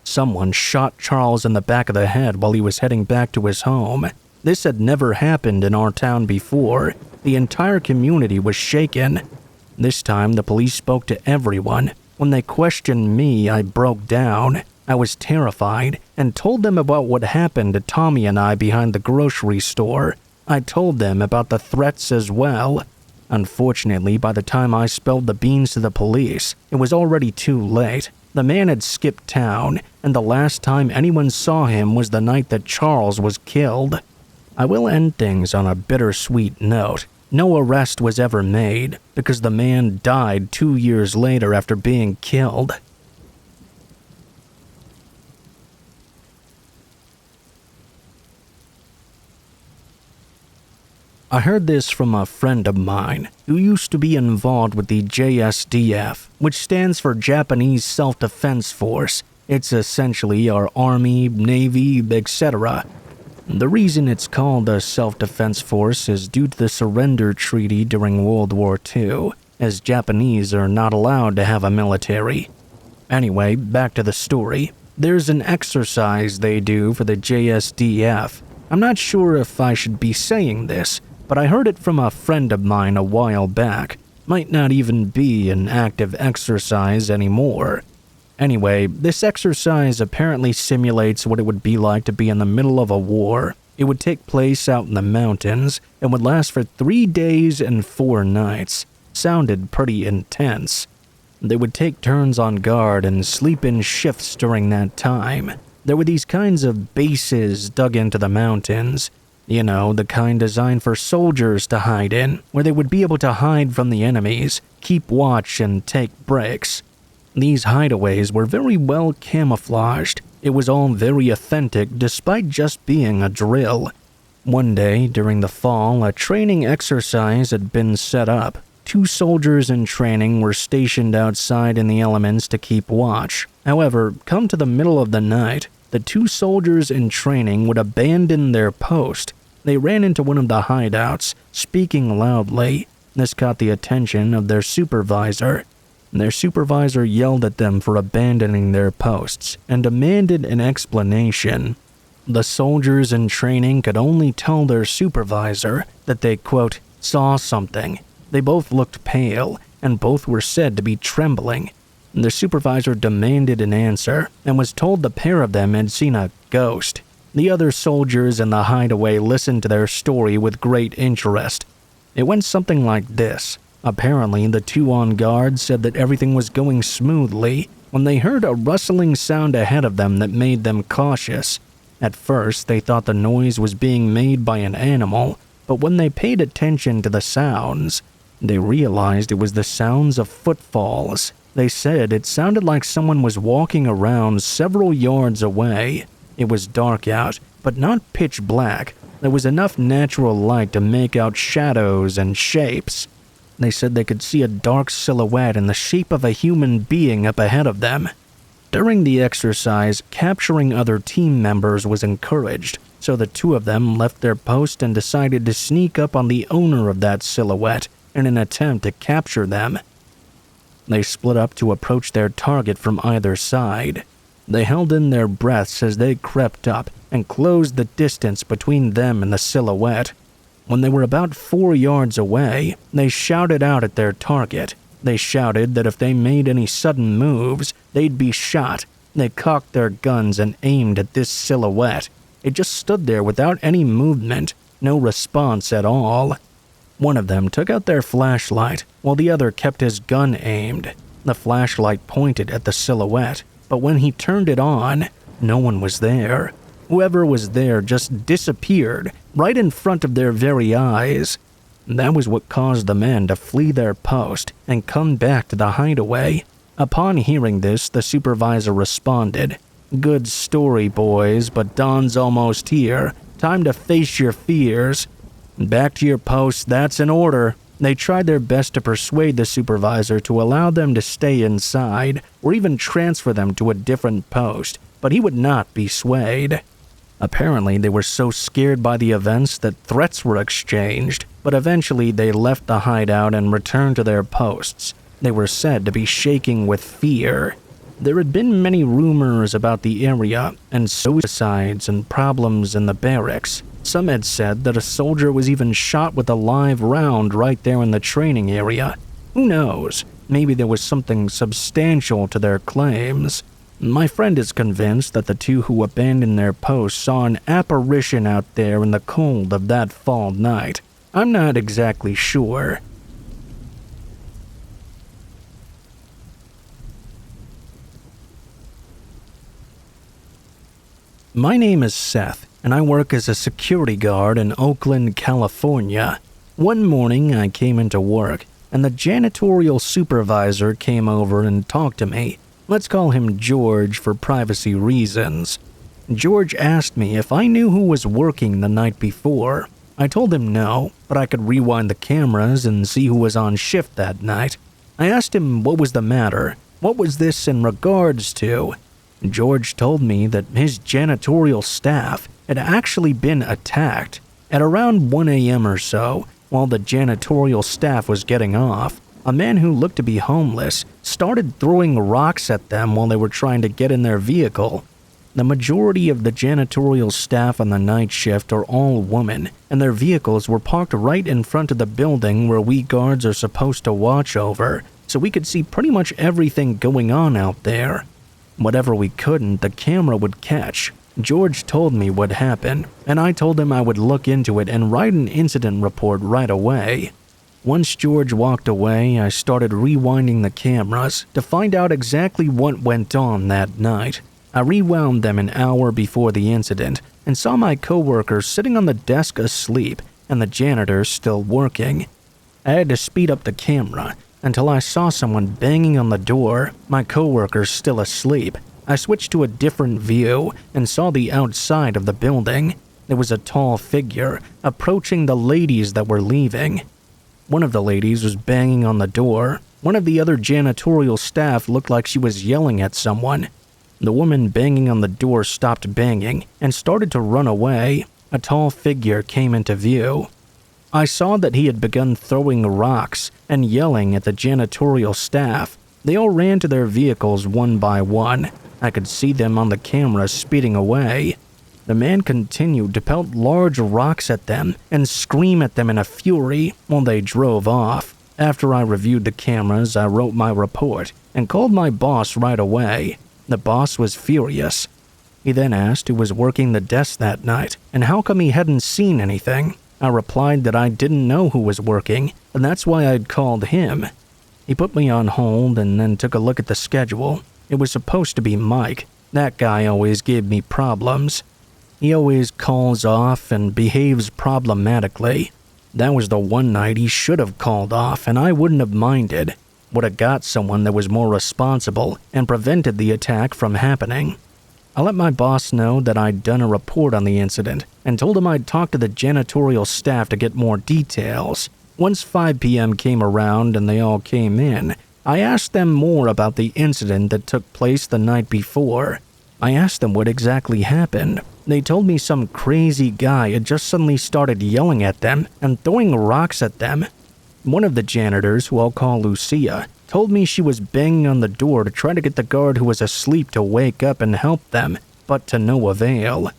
Someone shot Charles in the back of the head while he was heading back to his home. This had never happened in our town before. The entire community was shaken. This time, the police spoke to everyone. When they questioned me, I broke down. I was terrified and told them about what happened to Tommy and I behind the grocery store. I told them about the threats as well. Unfortunately, by the time I spilled the beans to the police, it was already too late. The man had skipped town, and the last time anyone saw him was the night that Charles was killed. I will end things on a bittersweet note. No arrest was ever made, because the man died 2 years later after being killed. I heard this from a friend of mine who used to be involved with the JSDF, which stands for Japanese Self-Defense Force. It's essentially our Army, Navy, etc. The reason it's called a self-defense force is due to the surrender treaty during World War II, as Japanese are not allowed to have a military. Anyway, back to the story. There's an exercise they do for the JSDF. I'm not sure if I should be saying this, but I heard it from a friend of mine a while back. Might not even be an active exercise anymore. Anyway, this exercise apparently simulates what it would be like to be in the middle of a war. It would take place out in the mountains and would last for 3 days and 4 nights. Sounded pretty intense. They would take turns on guard and sleep in shifts during that time. There were these kinds of bases dug into the mountains. You know, the kind designed for soldiers to hide in, where they would be able to hide from the enemies, keep watch, and take breaks. These hideaways were very well camouflaged. It was all very authentic despite just being a drill. One day, during the fall, a training exercise had been set up. 2 soldiers in training were stationed outside in the elements to keep watch. However, come to the middle of the night, the 2 soldiers in training would abandon their post. They ran into one of the hideouts, speaking loudly. This caught the attention of their supervisor. Their supervisor yelled at them for abandoning their posts and demanded an explanation. The soldiers in training could only tell their supervisor that they, quote, saw something. They both looked pale, and both were said to be trembling. The supervisor demanded an answer and was told the pair of them had seen a ghost. The other soldiers in the hideaway listened to their story with great interest. It went something like this. Apparently, the two on guard said that everything was going smoothly when they heard a rustling sound ahead of them that made them cautious. At first, they thought the noise was being made by an animal, but when they paid attention to the sounds, they realized it was the sounds of footfalls. They said it sounded like someone was walking around several yards away. It was dark out, but not pitch black. There was enough natural light to make out shadows and shapes. They said they could see a dark silhouette in the shape of a human being up ahead of them. During the exercise, capturing other team members was encouraged, so the two of them left their post and decided to sneak up on the owner of that silhouette in an attempt to capture them. They split up to approach their target from either side. They held in their breaths as they crept up and closed the distance between them and the silhouette. When they were about 4 yards away, they shouted out at their target. They shouted that if they made any sudden moves, they'd be shot. They cocked their guns and aimed at this silhouette. It just stood there without any movement, no response at all. One of them took out their flashlight, while the other kept his gun aimed. The flashlight pointed at the silhouette, but when he turned it on, no one was there. Whoever was there just disappeared right in front of their very eyes. That was what caused the men to flee their post and come back to the hideaway. Upon hearing this, the supervisor responded, "Good story, boys, but dawn's almost here. Time to face your fears. Back to your posts, that's an order." They tried their best to persuade the supervisor to allow them to stay inside or even transfer them to a different post, but he would not be swayed. Apparently, they were so scared by the events that threats were exchanged, but eventually they left the hideout and returned to their posts. They were said to be shaking with fear. There had been many rumors about the area and suicides and problems in the barracks. Some had said that a soldier was even shot with a live round right there in the training area. Who knows? Maybe there was something substantial to their claims. My friend is convinced that the two who abandoned their post saw an apparition out there in the cold of that fall night. I'm not exactly sure. My name is Seth, and I work as a security guard in Oakland, California. One morning, I came into work, and the janitorial supervisor came over and talked to me. Let's call him George for privacy reasons. George asked me if I knew who was working the night before. I told him no, but I could rewind the cameras and see who was on shift that night. I asked him what was the matter. What was this in regards to? George told me that his janitorial staff had actually been attacked. At around 1 a.m. or so, while the janitorial staff was getting off, a man who looked to be homeless started throwing rocks at them while they were trying to get in their vehicle. The majority of the janitorial staff on the night shift are all women, and their vehicles were parked right in front of the building where we guards are supposed to watch over, so we could see pretty much everything going on out there. Whatever we couldn't, the camera would catch. George told me what happened, and I told him I would look into it and write an incident report right away. Once George walked away, I started rewinding the cameras to find out exactly what went on that night. I rewound them an hour before the incident and saw my coworker sitting on the desk asleep and the janitor still working. I had to speed up the camera until I saw someone banging on the door, my coworker still asleep. I switched to a different view and saw the outside of the building. There was a tall figure approaching the ladies that were leaving. One of the ladies was banging on the door. One of the other janitorial staff looked like she was yelling at someone. The woman banging on the door stopped banging and started to run away. a tall figure came into view. I saw that he had begun throwing rocks and yelling at the janitorial staff. They all ran to their vehicles one by one. I could see them on the camera speeding away. The man continued to pelt large rocks at them and scream at them in a fury while they drove off. After I reviewed the cameras, I wrote my report and called my boss right away. The boss was furious. He then asked who was working the desk that night and how come he hadn't seen anything. I replied that I didn't know who was working, and that's why I'd called him. He put me on hold and then took a look at the schedule. It was supposed to be Mike. That guy always gave me problems. He always calls off and behaves problematically. That was the one night he should have called off, and I wouldn't have minded. Would have got someone that was more responsible and prevented the attack from happening. I let my boss know that I'd done a report on the incident and told him I'd talk to the janitorial staff to get more details. Once 5 p.m. came around and they all came in, I asked them more about the incident that took place the night before. I asked them what exactly happened. They told me some crazy guy had just suddenly started yelling at them and throwing rocks at them. One of the janitors, who I'll call Lucia, told me she was banging on the door to try to get the guard who was asleep to wake up and help them, but to no avail.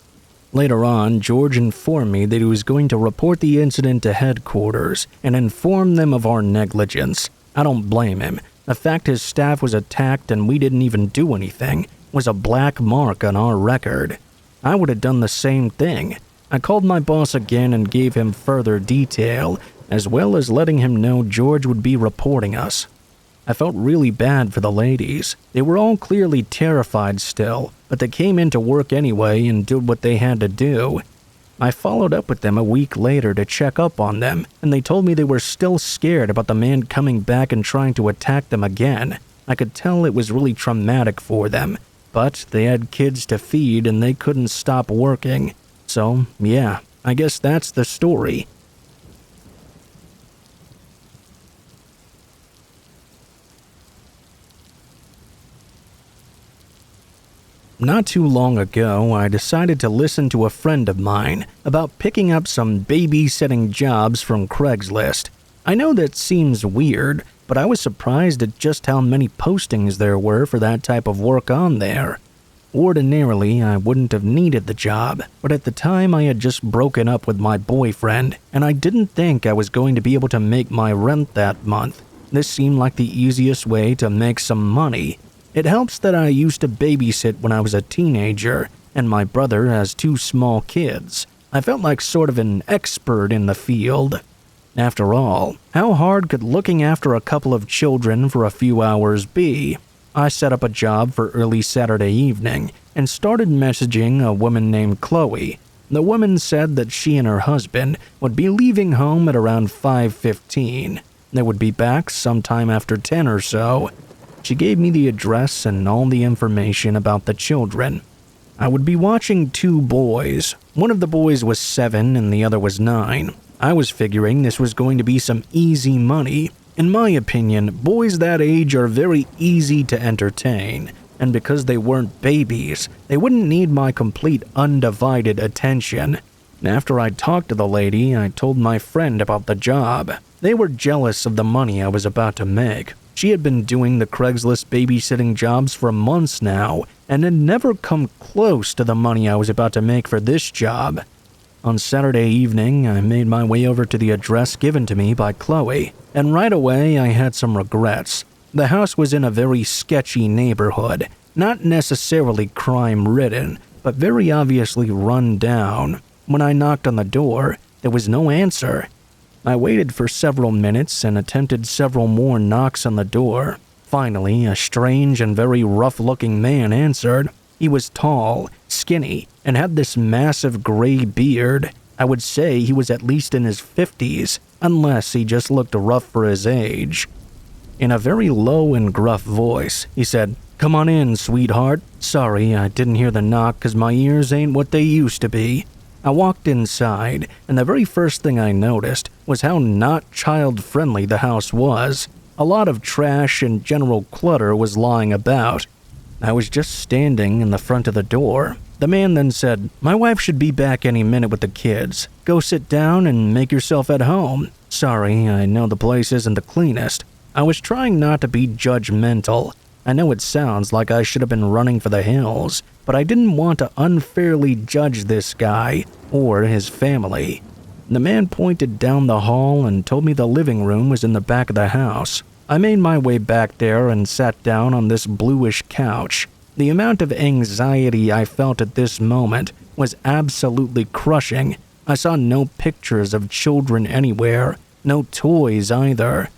Later on, George informed me that he was going to report the incident to headquarters and inform them of our negligence. I don't blame him. The fact his staff was attacked and we didn't even do anything was a black mark on our record. I would have done the same thing. I called my boss again and gave him further detail, as well as letting him know George would be reporting us. I felt really bad for the ladies. They were all clearly terrified still, but they came into work anyway and did what they had to do. I followed up with them a week later to check up on them, and they told me they were still scared about the man coming back and trying to attack them again. I could tell it was really traumatic for them, but they had kids to feed and they couldn't stop working. So, yeah, I guess that's the story. Not too long ago, I decided to listen to a friend of mine about picking up some babysitting jobs from Craigslist. I know that seems weird, but I was surprised at just how many postings there were for that type of work on there. Ordinarily, I wouldn't have needed the job, but at the time I had just broken up with my boyfriend, and I didn't think I was going to be able to make my rent that month. This seemed like the easiest way to make some money. It helps that I used to babysit when I was a teenager, and my brother has 2 small kids. I felt like sort of an expert in the field. After all, how hard could looking after a couple of children for a few hours be? I set up a job for early Saturday evening and started messaging a woman named Chloe. The woman said that she and her husband would be leaving home at around 5:15. They would be back sometime after 10 or so. She gave me the address and all the information about the children. I would be watching 2 boys. One of the boys was 7 and the other was 9. I was figuring this was going to be some easy money. In my opinion, boys that age are very easy to entertain, and because they weren't babies, they wouldn't need my complete undivided attention. After I talked to the lady, I told my friend about the job. They were jealous of the money I was about to make. She had been doing the Craigslist babysitting jobs for months now, and had never come close to the money I was about to make for this job. On Saturday evening, I made my way over to the address given to me by Chloe, and right away I had some regrets. The house was in a very sketchy neighborhood, not necessarily crime-ridden, but very obviously run down. When I knocked on the door, there was no answer. I waited for several minutes and attempted several more knocks on the door. Finally, a strange and very rough-looking man answered. He was tall, skinny, and had this massive gray beard. I would say he was at least in his 50s, unless he just looked rough for his age. In a very low and gruff voice, he said, "Come on in, sweetheart. Sorry, I didn't hear the knock 'cause my ears ain't what they used to be." I walked inside, and the very first thing I noticed was how not child-friendly the house was. A lot of trash and general clutter was lying about. I was just standing in the front of the door. The man then said, "My wife should be back any minute with the kids. Go sit down and make yourself at home. Sorry, I know the place isn't the cleanest." I was trying not to be judgmental. I know it sounds like I should have been running for the hills, but I didn't want to unfairly judge this guy or his family. The man pointed down the hall and told me the living room was in the back of the house. I made my way back there and sat down on this bluish couch. The amount of anxiety I felt at this moment was absolutely crushing. I saw no pictures of children anywhere, no toys either.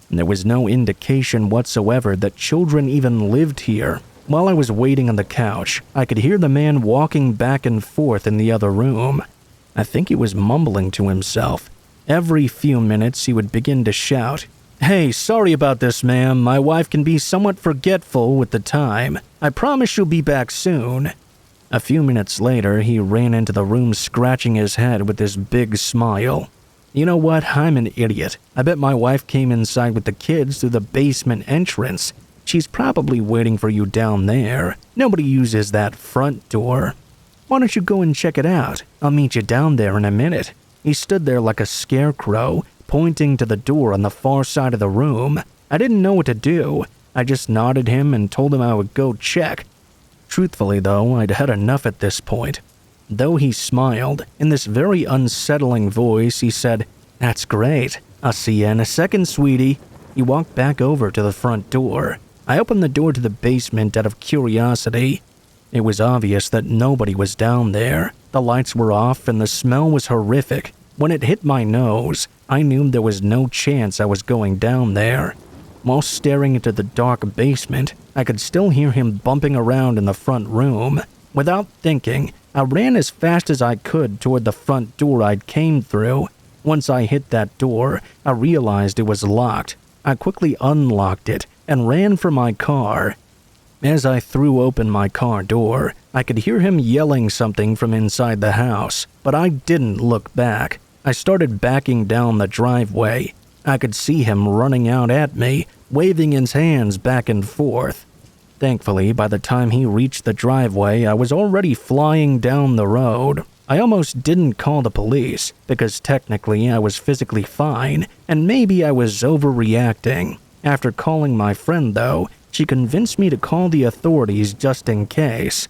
There was no indication whatsoever that children even lived here. While I was waiting on the couch, I could hear the man walking back and forth in the other room. I think he was mumbling to himself. Every few minutes he would begin to shout, "Hey, sorry about this, ma'am. My wife can be somewhat forgetful with the time. I promise she'll be back soon." A few minutes later, he ran into the room scratching his head with this big smile. "You know what? I'm an idiot. I bet my wife came inside with the kids through the basement entrance. She's probably waiting for you down there. Nobody uses that front door. Why don't you go and check it out? I'll meet you down there in a minute." He stood there like a scarecrow, pointing to the door on the far side of the room. I didn't know what to do. I just nodded him and told him I would go check. Truthfully, though, I'd had enough at this point. Though he smiled, in this very unsettling voice, he said, "That's great. I'll see you in a second, sweetie." He walked back over to the front door. I opened the door to the basement out of curiosity. It was obvious that nobody was down there. The lights were off and the smell was horrific. When it hit my nose, I knew there was no chance I was going down there. While staring into the dark basement, I could still hear him bumping around in the front room. Without thinking, I ran as fast as I could toward the front door I'd came through. Once I hit that door, I realized it was locked. I quickly unlocked it and ran for my car. As I threw open my car door, I could hear him yelling something from inside the house, but I didn't look back. I started backing down the driveway. I could see him running out at me, waving his hands back and forth. Thankfully, by the time he reached the driveway, I was already flying down the road. I almost didn't call the police, because technically I was physically fine, and maybe I was overreacting. After calling my friend, though, she convinced me to call the authorities just in case.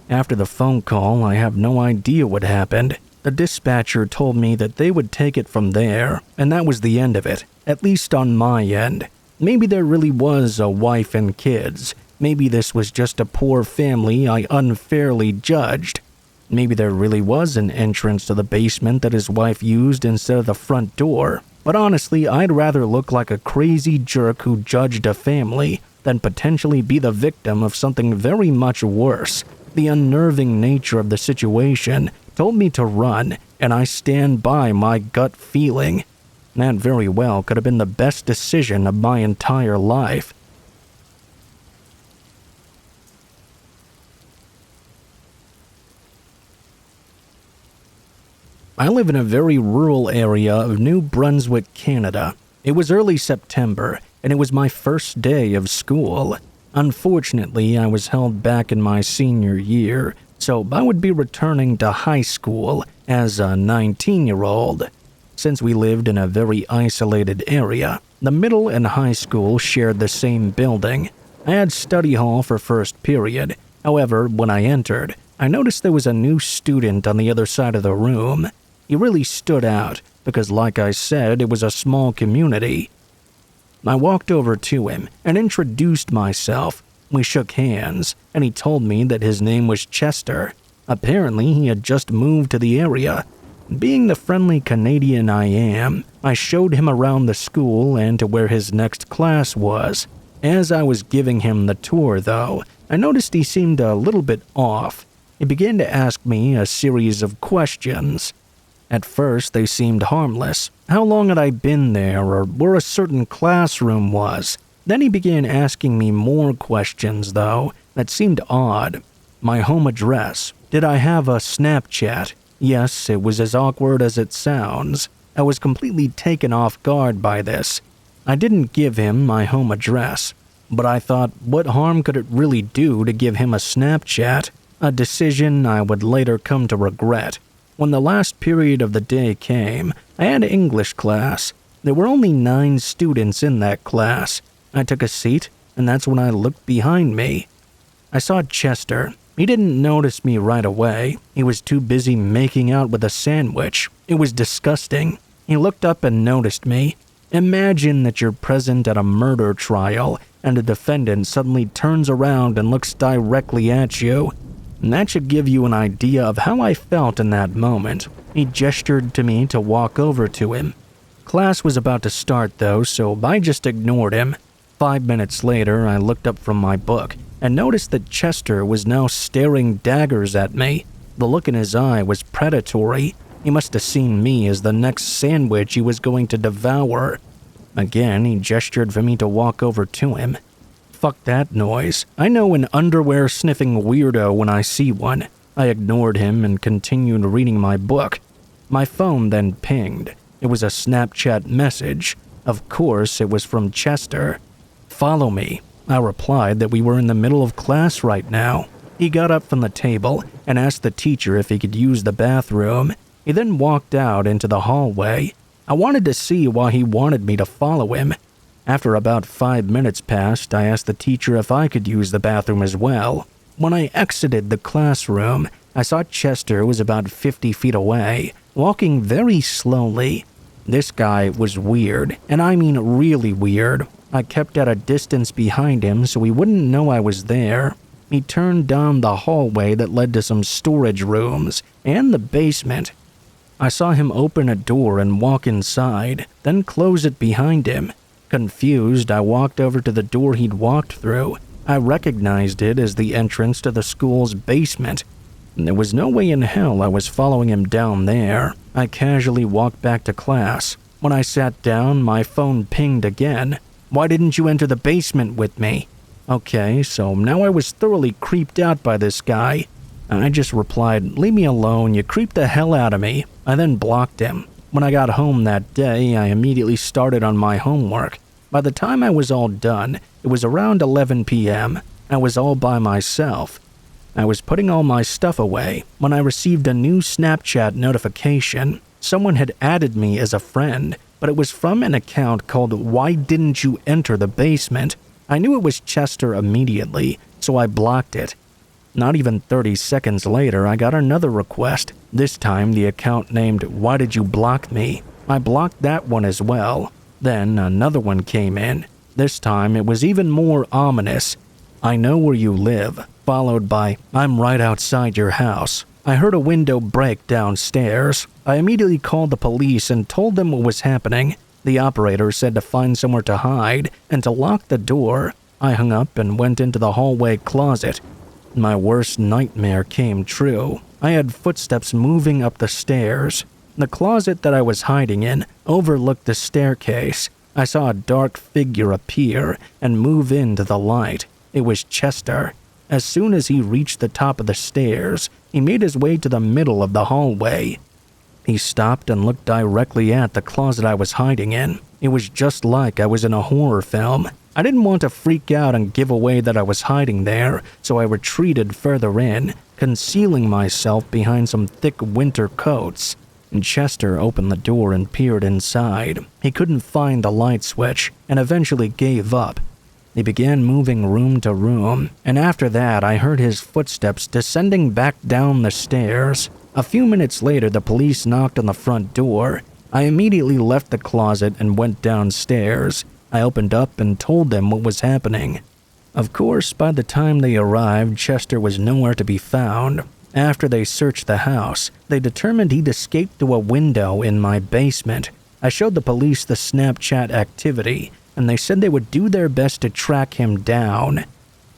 After the phone call, I have no idea what happened. The dispatcher told me that they would take it from there, and that was the end of it, at least on my end. Maybe there really was a wife and kids. Maybe this was just a poor family I unfairly judged. Maybe there really was an entrance to the basement that his wife used instead of the front door. But honestly, I'd rather look like a crazy jerk who judged a family than potentially be the victim of something very much worse. The unnerving nature of the situation told me to run, and I stand by my gut feeling. That very well could have been the best decision of my entire life. I live in a very rural area of New Brunswick, Canada. It was early September, and it was my first day of school. Unfortunately, I was held back in my senior year, so I would be returning to high school as a 19-year-old. Since we lived in a very isolated area, the middle and high school shared the same building. I had study hall for first period. However, when I entered, I noticed there was a new student on the other side of the room. He really stood out because, like I said, it was a small community. I walked over to him and introduced myself. We shook hands, and he told me that his name was Chester. Apparently, he had just moved to the area. Being the friendly Canadian I am, I showed him around the school and to where his next class was. As I was giving him the tour, though, I noticed he seemed a little bit off. He began to ask me a series of questions. At first, they seemed harmless. How long had I been there, or where a certain classroom was? Then he began asking me more questions, though, that seemed odd. My home address. Did I have a Snapchat? Yes, it was as awkward as it sounds. I was completely taken off guard by this. I didn't give him my home address, but I thought, what harm could it really do to give him a Snapchat? a decision I would later come to regret. When the last period of the day came, I had English class. There were only 9 students in that class. I took a seat, and that's when I looked behind me. I saw Chester. He didn't notice me right away. He was too busy making out with a sandwich. It was disgusting. He looked up and noticed me. Imagine that you're present at a murder trial, and a defendant suddenly turns around and looks directly at you. And that should give you an idea of how I felt in that moment. He gestured to me to walk over to him. Class was about to start though, so I just ignored him. 5 minutes later, I looked up from my book and noticed that Chester was now staring daggers at me. The look in his eye was predatory. He must have seen me as the next sandwich he was going to devour. Again, he gestured for me to walk over to him. Fuck that noise. I know an underwear-sniffing weirdo when I see one. I ignored him and continued reading my book. My phone then pinged. It was a Snapchat message. Of course, it was from Chester. "Follow me." I replied that we were in the middle of class right now. He got up from the table and asked the teacher if he could use the bathroom. He then walked out into the hallway. I wanted to see why he wanted me to follow him. After about 5 minutes passed, I asked the teacher if I could use the bathroom as well. When I exited the classroom, I saw Chester was about 50 feet away, walking very slowly. This guy was weird, and I mean really weird. I kept at a distance behind him so he wouldn't know I was there. He turned down the hallway that led to some storage rooms and the basement. I saw him open a door and walk inside, then close it behind him. Confused, I walked over to the door he'd walked through. I recognized it as the entrance to the school's basement. There was no way in hell I was following him down there. I casually walked back to class. When I sat down, my phone pinged again. "Why didn't you enter the basement with me?" Okay, so now I was thoroughly creeped out by this guy. I just replied, "Leave me alone, you creeped the hell out of me." I then blocked him. When I got home that day, I immediately started on my homework. By the time I was all done, it was around 11 p.m. I was all by myself. I was putting all my stuff away when I received a new Snapchat notification. Someone had added me as a friend, but it was from an account called "Why Didn't You Enter the Basement?" I knew it was Chester immediately, so I blocked it. Not even 30 seconds later, I got another request. This time, the account named "Why Did You Block Me?" I blocked that one as well. Then another one came in. This time, it was even more ominous. "I know where you live," followed by "I'm right outside your house." I heard a window break downstairs. I immediately called the police and told them what was happening. The operator said to find somewhere to hide and to lock the door. I hung up and went into the hallway closet. My worst nightmare came true. I had footsteps moving up the stairs. The closet that I was hiding in overlooked the staircase. I saw a dark figure appear and move into the light. It was Chester. As soon as he reached the top of the stairs, he made his way to the middle of the hallway. He stopped and looked directly at the closet I was hiding in. It was just like I was in a horror film. I didn't want to freak out and give away that I was hiding there, so I retreated further in, concealing myself behind some thick winter coats. Chester opened the door and peered inside. He couldn't find the light switch and eventually gave up. He began moving room to room, and after that I heard his footsteps descending back down the stairs. A few minutes later, the police knocked on the front door. I immediately left the closet and went downstairs. I opened up and told them what was happening. Of course, by the time they arrived, Chester was nowhere to be found. After they searched the house, they determined he'd escaped through a window in my basement. I showed the police the Snapchat activity, and they said they would do their best to track him down.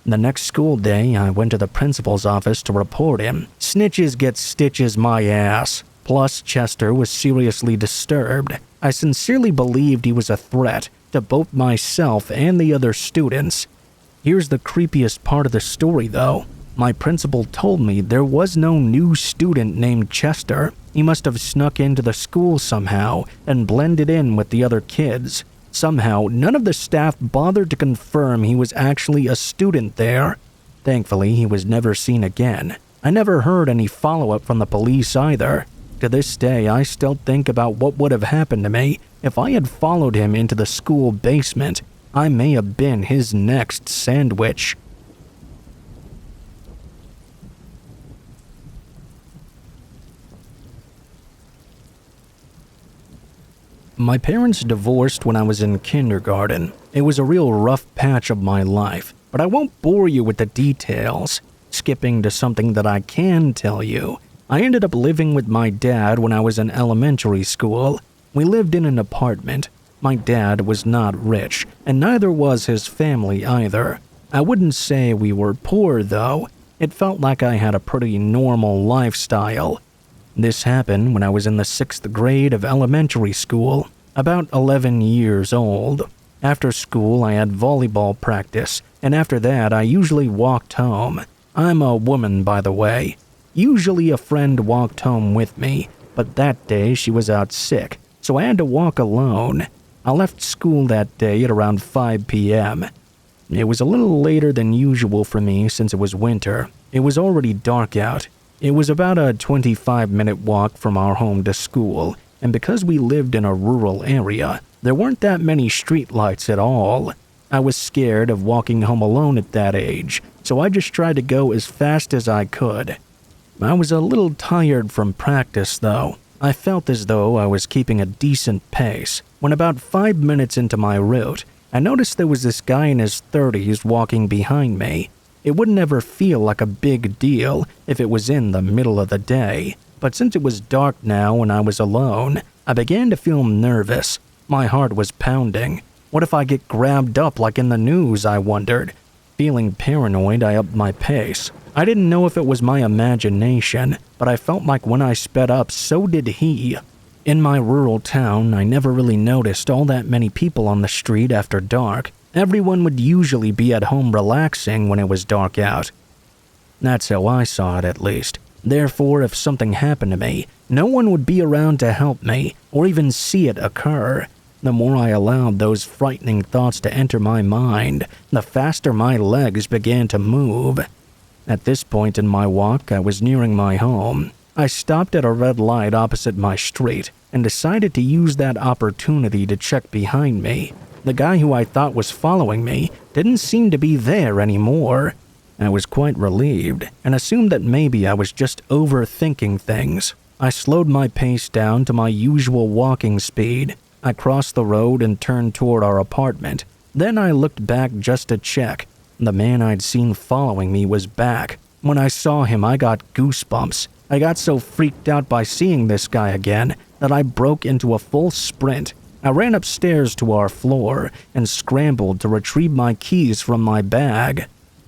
The next school day, I went to the principal's office to report him. Snitches get stitches, my ass. Plus, Chester was seriously disturbed. I sincerely believed he was a threat to both myself and the other students. Here's the creepiest part of the story, though. My principal told me there was no new student named Chester. He must have snuck into the school somehow and blended in with the other kids. Somehow, none of the staff bothered to confirm he was actually a student there. Thankfully, he was never seen again. I never heard any follow-up from the police either. To this day, I still think about what would have happened to me if I had followed him into the school basement. I may have been his next sandwich. My parents divorced when I was in kindergarten. It was a real rough patch of my life, but I won't bore you with the details. Skipping to something that I can tell you, I ended up living with my dad when I was in elementary school. We lived in an apartment. My dad was not rich, and neither was his family either. I wouldn't say we were poor, though. It felt like I had a pretty normal lifestyle. This happened when I was in the 6th grade of elementary school, about 11 years old. After school, I had volleyball practice, and after that, I usually walked home. I'm a woman, by the way. Usually a friend walked home with me, but that day she was out sick, so I had to walk alone. I left school that day at around 5 p.m. It was a little later than usual for me since it was winter. It was already dark out. It was about a 25-minute walk from our home to school, and because we lived in a rural area, there weren't that many streetlights at all. I was scared of walking home alone at that age, so I just tried to go as fast as I could. I was a little tired from practice, though. I felt as though I was keeping a decent pace. When about 5 minutes into my route, I noticed there was this guy in his 30s walking behind me. It wouldn't ever feel like a big deal if it was in the middle of the day, but since it was dark now and I was alone, I began to feel nervous. My heart was pounding. What if I get grabbed up like in the news, I wondered. Feeling paranoid, I upped my pace. I didn't know if it was my imagination, but I felt like when I sped up, so did he. In my rural town, I never really noticed all that many people on the street after dark. Everyone would usually be at home relaxing when it was dark out. That's how I saw it, at least. Therefore, if something happened to me, no one would be around to help me or even see it occur. The more I allowed those frightening thoughts to enter my mind, the faster my legs began to move. At this point in my walk, I was nearing my home. I stopped at a red light opposite my street and decided to use that opportunity to check behind me. The guy who I thought was following me didn't seem to be there anymore. I was quite relieved and assumed that maybe I was just overthinking things. I slowed my pace down to my usual walking speed. I crossed the road and turned toward our apartment. Then I looked back just to check. The man I'd seen following me was back. When I saw him, I got goosebumps. I got so freaked out by seeing this guy again that I broke into a full sprint. I ran upstairs to our floor and scrambled to retrieve my keys from my bag.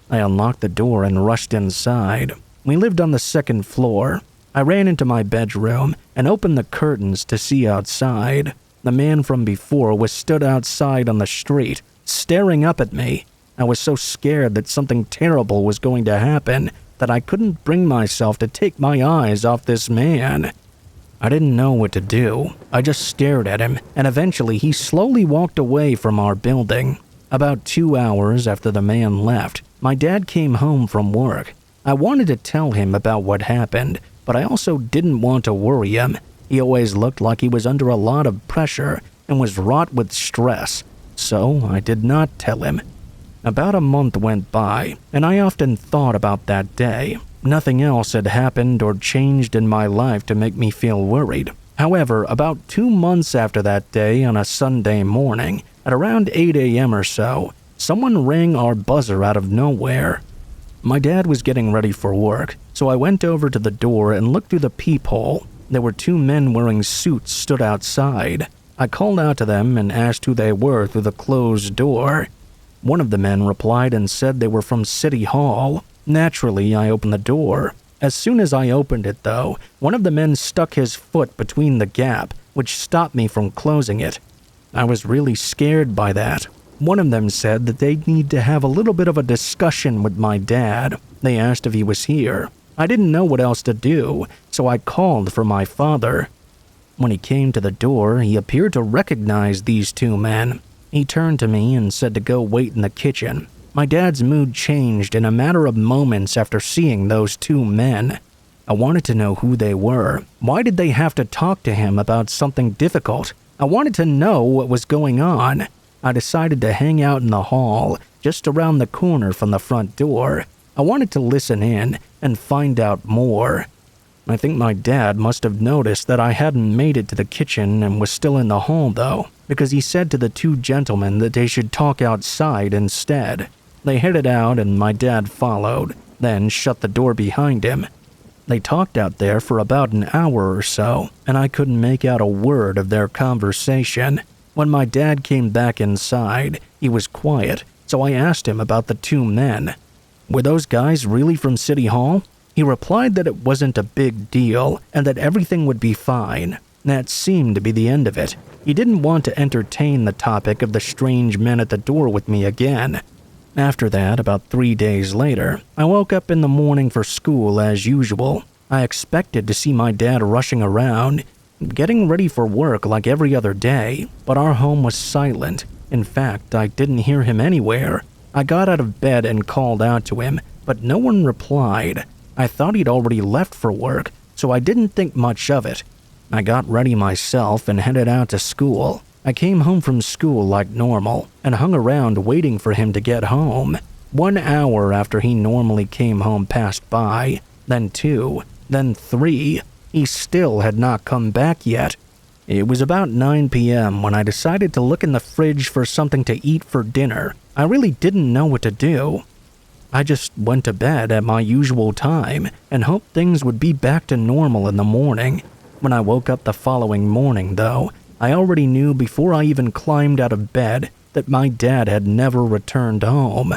I unlocked the door and rushed inside. We lived on the 2nd floor. I ran into my bedroom and opened the curtains to see outside. The man from before was stood outside on the street, staring up at me. I was so scared that something terrible was going to happen that I couldn't bring myself to take my eyes off this man. I didn't know what to do. I just stared at him, and eventually he slowly walked away from our building. About 2 hours after the man left, my dad came home from work. I wanted to tell him about what happened, but I also didn't want to worry him. He always looked like he was under a lot of pressure and was wrought with stress, so I did not tell him. About a month went by, and I often thought about that day. Nothing else had happened or changed in my life to make me feel worried. However, about 2 months after that day on a Sunday morning, at around 8 a.m. or so, someone rang our buzzer out of nowhere. My dad was getting ready for work, so I went over to the door and looked through the peephole. There were 2 men wearing suits stood outside. I called out to them and asked who they were through the closed door. One of the men replied and said they were from City Hall. Naturally, I opened the door. As soon as I opened it, though, one of the men stuck his foot between the gap, which stopped me from closing it. I was really scared by that. One of them said that they'd need to have a little bit of a discussion with my dad. They asked if he was here. I didn't know what else to do, so I called for my father. When he came to the door, he appeared to recognize these 2 men. He turned to me and said to go wait in the kitchen. My dad's mood changed in a matter of moments after seeing those two men. I wanted to know who they were. Why did they have to talk to him about something difficult? I wanted to know what was going on. I decided to hang out in the hall, just around the corner from the front door. I wanted to listen in and find out more. I think my dad must have noticed that I hadn't made it to the kitchen and was still in the hall though, because he said to the two gentlemen that they should talk outside instead. They headed out and my dad followed, then shut the door behind him. They talked out there for about an hour or so, and I couldn't make out a word of their conversation. When my dad came back inside, he was quiet, so I asked him about the two men. Were those guys really from City Hall? He replied that it wasn't a big deal and that everything would be fine. That seemed to be the end of it. He didn't want to entertain the topic of the strange men at the door with me again. After that, about 3 days later, I woke up in the morning for school as usual. I expected to see my dad rushing around, getting ready for work like every other day, but our home was silent. In fact, I didn't hear him anywhere. I got out of bed and called out to him, but no one replied. I thought he'd already left for work, so I didn't think much of it. I got ready myself and headed out to school. I came home from school like normal and hung around waiting for him to get home. 1 hour after he normally came home passed by, then 2, then 3. He still had not come back yet. It was about 9 p.m. when I decided to look in the fridge for something to eat for dinner. I really didn't know what to do. I just went to bed at my usual time and hoped things would be back to normal in the morning. When I woke up the following morning, though, I already knew before I even climbed out of bed that my dad had never returned home.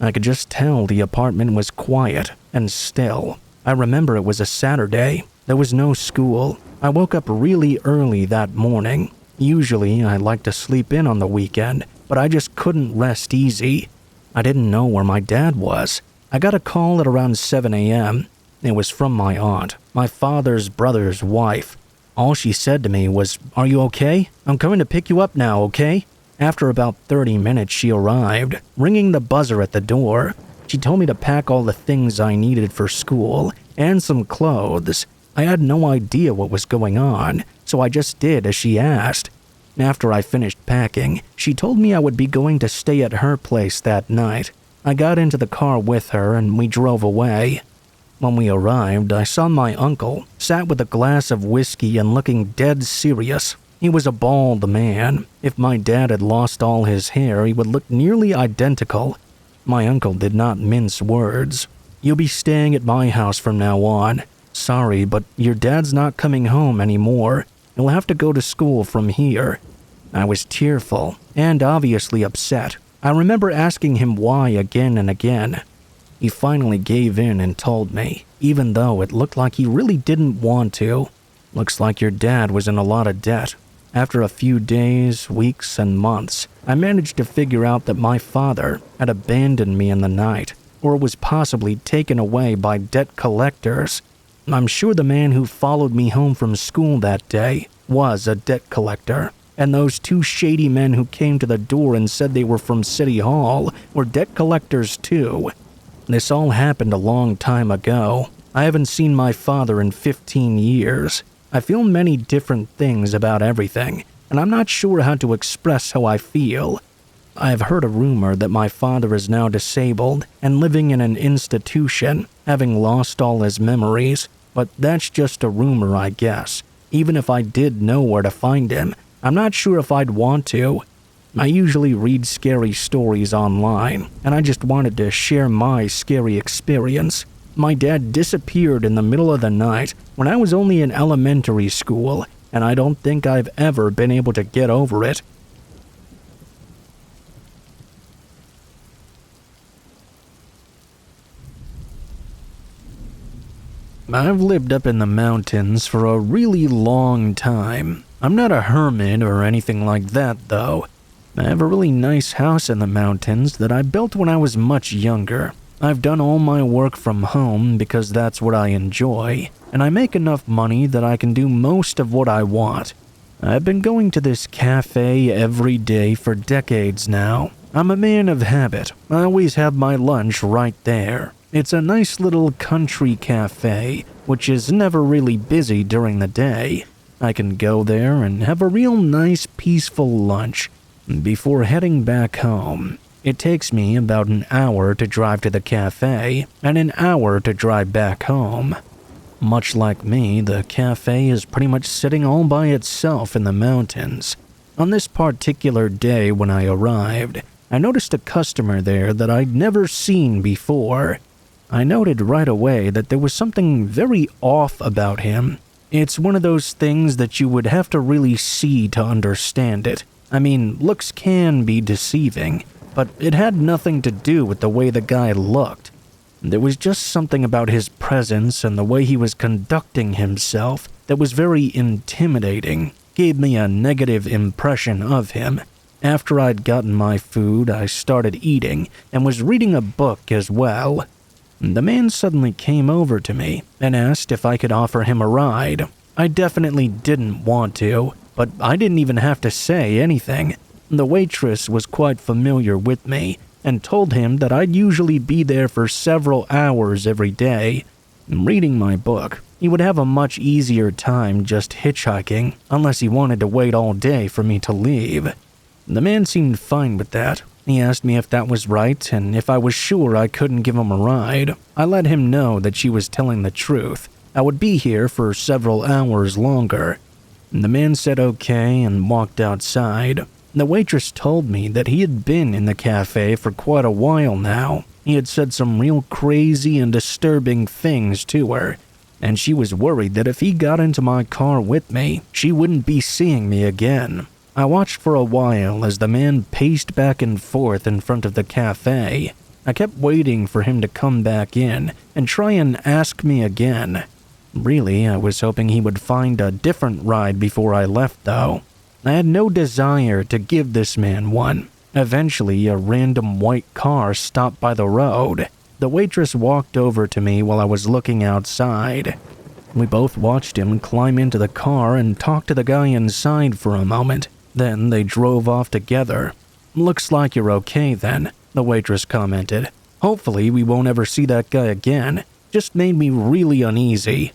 I could just tell the apartment was quiet and still. I remember it was a Saturday. There was no school. I woke up really early that morning. Usually, I like to sleep in on the weekend, but I just couldn't rest easy. I didn't know where my dad was. I got a call at around 7 a.m. It was from my aunt, my father's brother's wife. All she said to me was, "Are you okay? I'm coming to pick you up now, okay?" After about 30 minutes, she arrived, ringing the buzzer at the door. She told me to pack all the things I needed for school and some clothes. I had no idea what was going on, so I just did as she asked. After I finished packing, she told me I would be going to stay at her place that night. I got into the car with her and we drove away. When we arrived, I saw my uncle, sat with a glass of whiskey and looking dead serious. He was a bald man. If my dad had lost all his hair, he would look nearly identical. My uncle did not mince words. "You'll be staying at my house from now on. Sorry, but your dad's not coming home anymore. You'll have to go to school from here." I was tearful and obviously upset. I remember asking him why again and again. He finally gave in and told me, even though it looked like he really didn't want to. "Looks like your dad was in a lot of debt." After a few days, weeks, and months, I managed to figure out that my father had abandoned me in the night, or was possibly taken away by debt collectors. I'm sure the man who followed me home from school that day was a debt collector, and those two shady men who came to the door and said they were from City Hall were debt collectors too. This all happened a long time ago. I haven't seen my father in 15 years. I feel many different things about everything, and I'm not sure how to express how I feel. I have heard a rumor that my father is now disabled and living in an institution, having lost all his memories, but that's just a rumor, I guess. Even if I did know where to find him, I'm not sure if I'd want to. I usually read scary stories online, and I just wanted to share my scary experience. My dad disappeared in the middle of the night when I was only in elementary school, and I don't think I've ever been able to get over it. I've lived up in the mountains for a really long time. I'm not a hermit or anything like that, though. I have a really nice house in the mountains that I built when I was much younger. I've done all my work from home because that's what I enjoy, and I make enough money that I can do most of what I want. I've been going to this cafe every day for decades now. I'm a man of habit. I always have my lunch right there. It's a nice little country cafe, which is never really busy during the day. I can go there and have a real nice peaceful lunch before heading back home. It takes me about an hour to drive to the cafe and an hour to drive back home. Much like me, the cafe is pretty much sitting all by itself in the mountains. On this particular day when I arrived, I noticed a customer there that I'd never seen before. I noted right away that there was something very off about him. It's one of those things that you would have to really see to understand it. I mean, looks can be deceiving, but it had nothing to do with the way the guy looked. There was just something about his presence and the way he was conducting himself that was very intimidating, gave me a negative impression of him. After I'd gotten my food, I started eating and was reading a book as well. The man suddenly came over to me and asked if I could offer him a ride. I definitely didn't want to, but I didn't even have to say anything. The waitress was quite familiar with me and told him that I'd usually be there for several hours every day. Reading my book, he would have a much easier time just hitchhiking unless he wanted to wait all day for me to leave. The man seemed fine with that. He asked me if that was right and if I was sure I couldn't give him a ride. I let him know that she was telling the truth. I would be here for several hours longer. The man said okay and walked outside. The waitress told me that he had been in the cafe for quite a while now. He had said some real crazy and disturbing things to her, and she was worried that if he got into my car with me, she wouldn't be seeing me again. I watched for a while as the man paced back and forth in front of the cafe. I kept waiting for him to come back in and try and ask me again. Really, I was hoping he would find a different ride before I left, though. I had no desire to give this man one. Eventually, a random white car stopped by the road. The waitress walked over to me while I was looking outside. We both watched him climb into the car and talk to the guy inside for a moment. Then they drove off together. "Looks like you're okay then," the waitress commented. "Hopefully we won't ever see that guy again. Just made me really uneasy."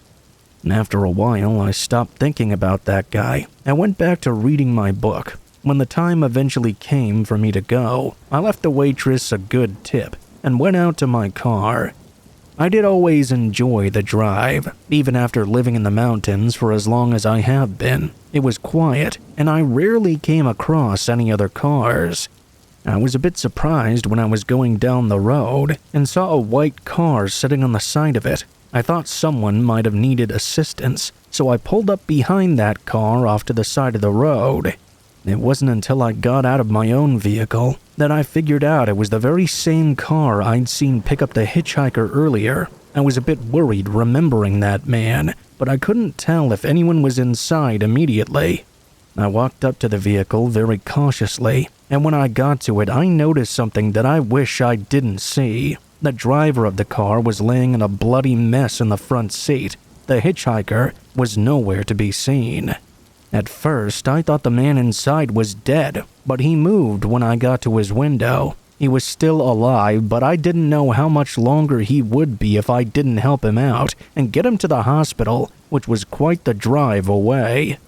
After a while, I stopped thinking about that guy. I went back to reading my book. When the time eventually came for me to go, I left the waitress a good tip and went out to my car. I did always enjoy the drive, even after living in the mountains for as long as I have been. It was quiet, and I rarely came across any other cars. I was a bit surprised when I was going down the road and saw a white car sitting on the side of it. I thought someone might have needed assistance, so I pulled up behind that car off to the side of the road. It wasn't until I got out of my own vehicle that I figured out it was the very same car I'd seen pick up the hitchhiker earlier. I was a bit worried remembering that man, but I couldn't tell if anyone was inside immediately. I walked up to the vehicle very cautiously, and when I got to it, I noticed something that I wish I didn't see. The driver of the car was laying in a bloody mess in the front seat. The hitchhiker was nowhere to be seen. At first, I thought the man inside was dead, but he moved when I got to his window. He was still alive, but I didn't know how much longer he would be if I didn't help him out and get him to the hospital, which was quite the drive away.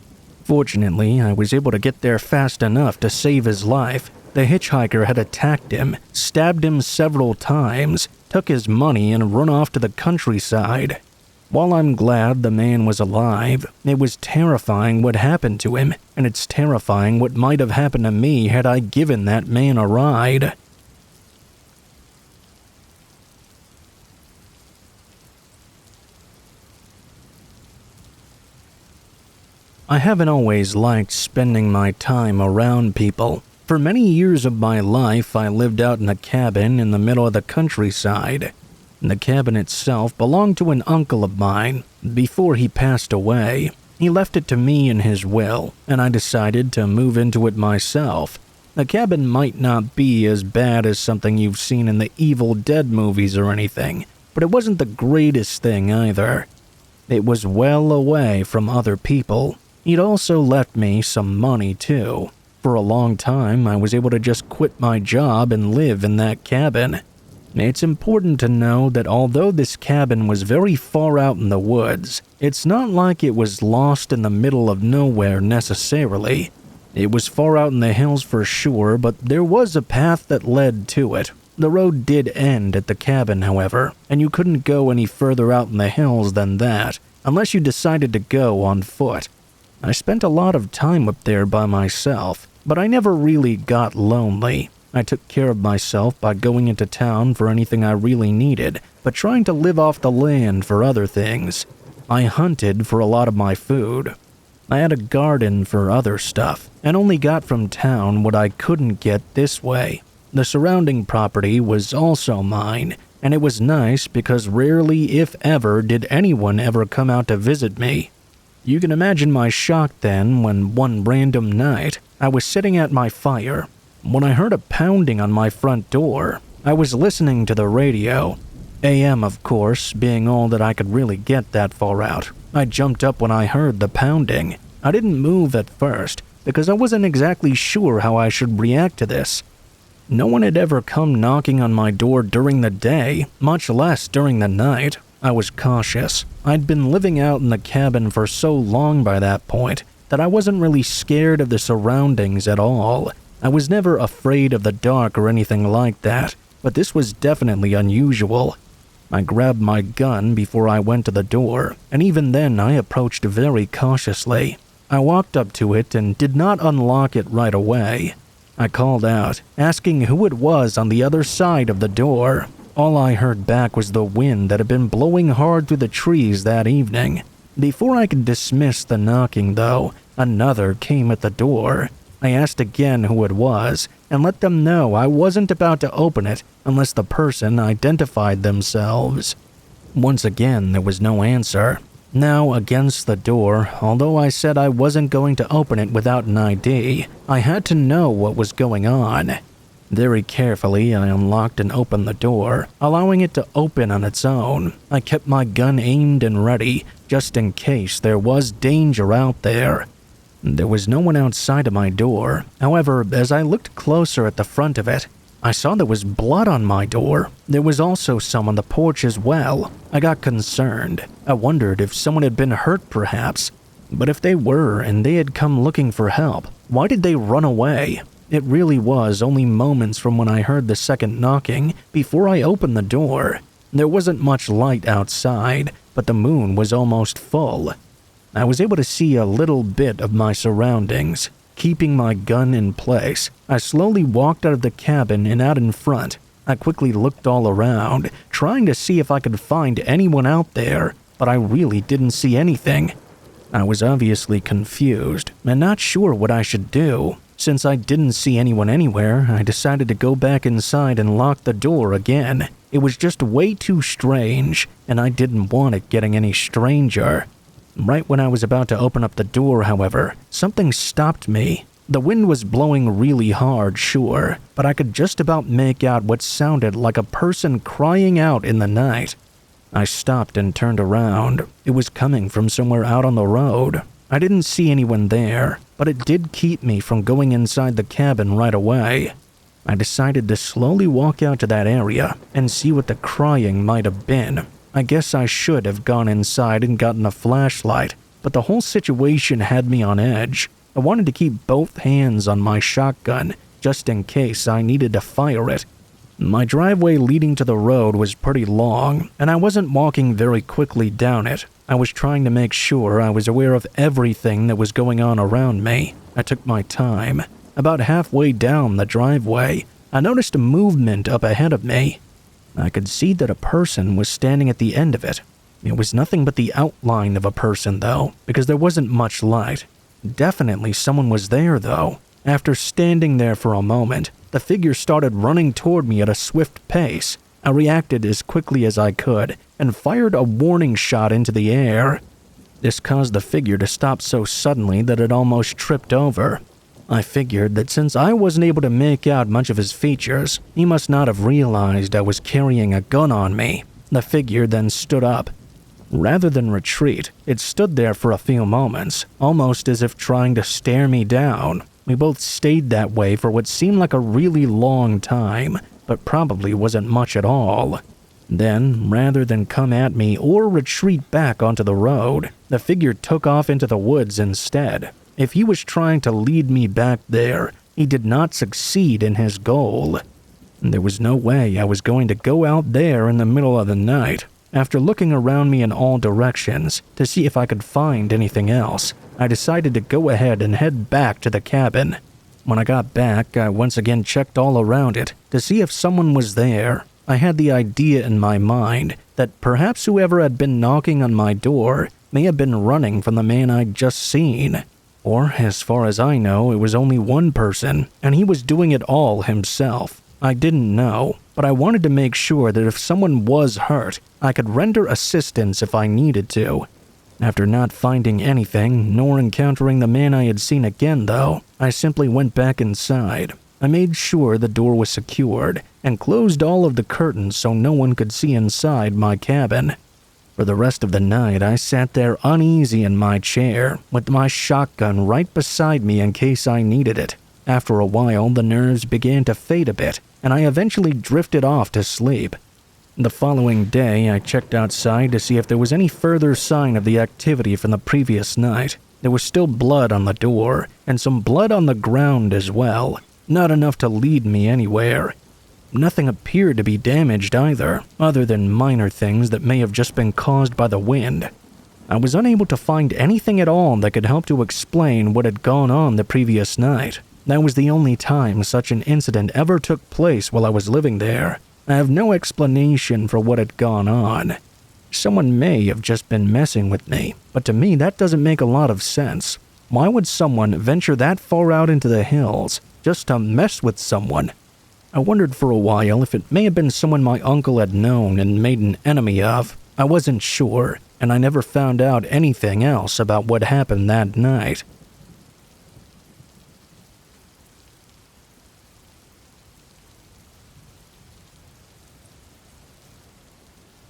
Fortunately, I was able to get there fast enough to save his life. The hitchhiker had attacked him, stabbed him several times, took his money, and run off to the countryside. While I'm glad the man was alive, it was terrifying what happened to him, and it's terrifying what might have happened to me had I given that man a ride. I haven't always liked spending my time around people. For many years of my life, I lived out in a cabin in the middle of the countryside. The cabin itself belonged to an uncle of mine. Before he passed away, he left it to me in his will, and I decided to move into it myself. The cabin might not be as bad as something you've seen in the Evil Dead movies or anything, but it wasn't the greatest thing either. It was well away from other people. He'd also left me some money too. for a long time, I was able to just quit my job and live in that cabin. It's important to know that although this cabin was very far out in the woods, it's not like it was lost in the middle of nowhere necessarily. It was far out in the hills for sure, but there was a path that led to it. The road did end at the cabin, however, and you couldn't go any further out in the hills than that, unless you decided to go on foot. I spent a lot of time up there by myself, but I never really got lonely. I took care of myself by going into town for anything I really needed, but trying to live off the land for other things. I hunted for a lot of my food. I had a garden for other stuff, and only got from town what I couldn't get this way. The surrounding property was also mine, and it was nice because rarely, if ever, did anyone ever come out to visit me. You can imagine my shock then when one random night I was sitting at my fire when I heard a pounding on my front door. I was listening to the radio. AM, of course, being all that I could really get that far out. I jumped up when I heard the pounding. I didn't move at first because I wasn't exactly sure how I should react to this. No one had ever come knocking on my door during the day, much less during the night. I was cautious. I'd been living out in the cabin for so long by that point that I wasn't really scared of the surroundings at all. I was never afraid of the dark or anything like that, but this was definitely unusual. I grabbed my gun before I went to the door, and even then I approached very cautiously. I walked up to it and did not unlock it right away. I called out, asking who it was on the other side of the door. All I heard back was the wind that had been blowing hard through the trees that evening. Before I could dismiss the knocking, though, another came at the door. I asked again who it was, and let them know I wasn't about to open it unless the person identified themselves. Once again, there was no answer. Now, against the door, although I said I wasn't going to open it without an ID, I had to know what was going on. Very carefully, I unlocked and opened the door, allowing it to open on its own. I kept my gun aimed and ready, just in case there was danger out there. There was no one outside of my door. However, as I looked closer at the front of it, I saw there was blood on my door. There was also some on the porch as well. I got concerned. I wondered if someone had been hurt perhaps. But if they were and they had come looking for help, why did they run away? It really was only moments from when I heard the second knocking before I opened the door. There wasn't much light outside, but the moon was almost full. I was able to see a little bit of my surroundings. Keeping my gun in place, I slowly walked out of the cabin and out in front. I quickly looked all around, trying to see if I could find anyone out there, but I really didn't see anything. I was obviously confused and not sure what I should do. Since I didn't see anyone anywhere, I decided to go back inside and lock the door again. It was just way too strange, and I didn't want it getting any stranger. Right when I was about to open up the door, however, something stopped me. The wind was blowing really hard, sure, but I could just about make out what sounded like a person crying out in the night. I stopped and turned around. It was coming from somewhere out on the road. I didn't see anyone there, but it did keep me from going inside the cabin right away. I decided to slowly walk out to that area and see what the crying might have been. I guess I should have gone inside and gotten a flashlight, but the whole situation had me on edge. I wanted to keep both hands on my shotgun, just in case I needed to fire it. My driveway leading to the road was pretty long, and I wasn't walking very quickly down it. I was trying to make sure I was aware of everything that was going on around me. I took my time. About halfway down the driveway, I noticed a movement up ahead of me. I could see that a person was standing at the end of it. It was nothing but the outline of a person, though, because there wasn't much light. Definitely someone was there, though. After standing there for a moment, the figure started running toward me at a swift pace. I reacted as quickly as I could and fired a warning shot into the air. This caused the figure to stop so suddenly that it almost tripped over. I figured that since I wasn't able to make out much of his features, he must not have realized I was carrying a gun on me. The figure then stood up. Rather than retreat, it stood there for a few moments, almost as if trying to stare me down. We both stayed that way for what seemed like a really long time, but probably wasn't much at all. Then, rather than come at me or retreat back onto the road, the figure took off into the woods instead. If he was trying to lead me back there, he did not succeed in his goal. There was no way I was going to go out there in the middle of the night. After looking around me in all directions to see if I could find anything else, I decided to go ahead and head back to the cabin. When I got back, I once again checked all around it to see if someone was there. I had the idea in my mind that perhaps whoever had been knocking on my door may have been running from the man I'd just seen. Or, as far as I know, it was only one person, and he was doing it all himself. I didn't know, but I wanted to make sure that if someone was hurt, I could render assistance if I needed to. After not finding anything, nor encountering the man I had seen again though, I simply went back inside. I made sure the door was secured, and closed all of the curtains so no one could see inside my cabin. For the rest of the night, I sat there uneasy in my chair, with my shotgun right beside me in case I needed it. After a while, the nerves began to fade a bit, and I eventually drifted off to sleep. The following day, I checked outside to see if there was any further sign of the activity from the previous night. There was still blood on the door, and some blood on the ground as well. Not enough to lead me anywhere. Nothing appeared to be damaged either, other than minor things that may have just been caused by the wind. I was unable to find anything at all that could help to explain what had gone on the previous night. That was the only time such an incident ever took place while I was living there. I have no explanation for what had gone on. Someone may have just been messing with me, but to me that doesn't make a lot of sense. Why would someone venture that far out into the hills just to mess with someone? I wondered for a while if it may have been someone my uncle had known and made an enemy of. I wasn't sure, and I never found out anything else about what happened that night.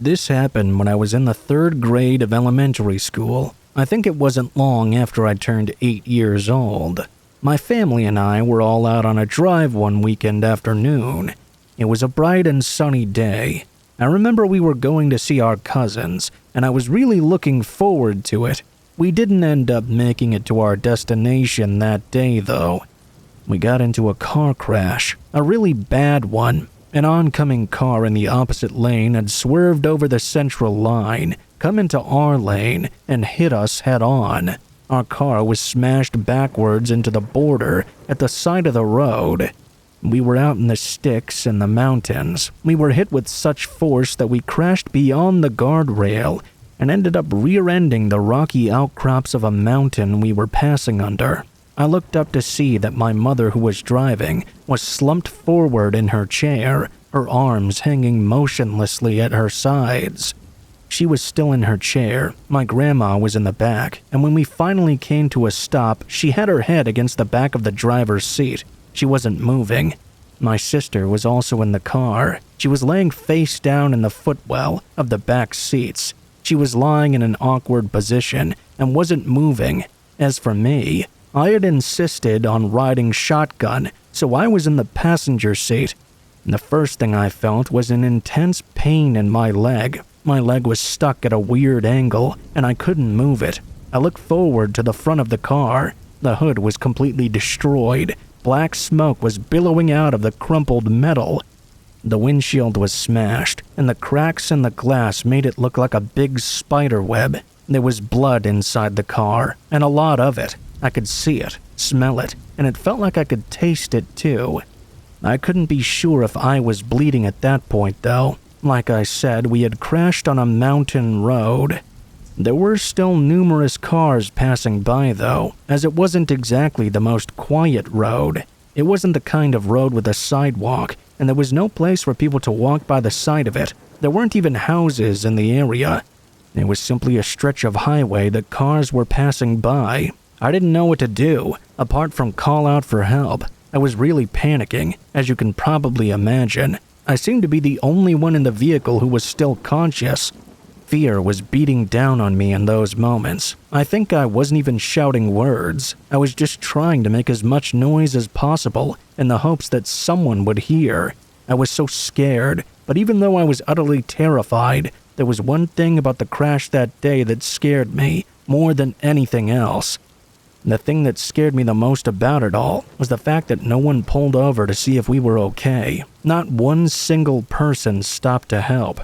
This happened when I was in the 3rd grade of elementary school. I think it wasn't long after I turned 8 years old. My family and I were all out on a drive one weekend afternoon. It was a bright and sunny day. I remember we were going to see our cousins, and I was really looking forward to it. We didn't end up making it to our destination that day, though. We got into a car crash, a really bad one. An oncoming car in the opposite lane had swerved over the central line, come into our lane, and hit us head-on. Our car was smashed backwards into the border at the side of the road. We were out in the sticks in the mountains. We were hit with such force that we crashed beyond the guardrail and ended up rear-ending the rocky outcrops of a mountain we were passing under. I looked up to see that my mother, who was driving, was slumped forward in her chair, her arms hanging motionlessly at her sides. She was still in her chair, my grandma was in the back, and when we finally came to a stop, she had her head against the back of the driver's seat. She wasn't moving. My sister was also in the car. She was laying face down in the footwell of the back seats. She was lying in an awkward position and wasn't moving. As for me, I had insisted on riding shotgun, so I was in the passenger seat. And the first thing I felt was an intense pain in my leg. My leg was stuck at a weird angle, and I couldn't move it. I looked forward to the front of the car. The hood was completely destroyed. Black smoke was billowing out of the crumpled metal. The windshield was smashed, and the cracks in the glass made it look like a big spider web. There was blood inside the car, and a lot of it. I could see it, smell it, and it felt like I could taste it too. I couldn't be sure if I was bleeding at that point though. Like I said, we had crashed on a mountain road. There were still numerous cars passing by though, as it wasn't exactly the most quiet road. It wasn't the kind of road with a sidewalk, and there was no place for people to walk by the side of it. There weren't even houses in the area. It was simply a stretch of highway that cars were passing by. I didn't know what to do, apart from call out for help. I was really panicking, as you can probably imagine. I seemed to be the only one in the vehicle who was still conscious. Fear was beating down on me in those moments. I think I wasn't even shouting words. I was just trying to make as much noise as possible in the hopes that someone would hear. I was so scared, but even though I was utterly terrified, there was one thing about the crash that day that scared me more than anything else. The thing that scared me the most about it all was the fact that no one pulled over to see if we were okay. Not one single person stopped to help.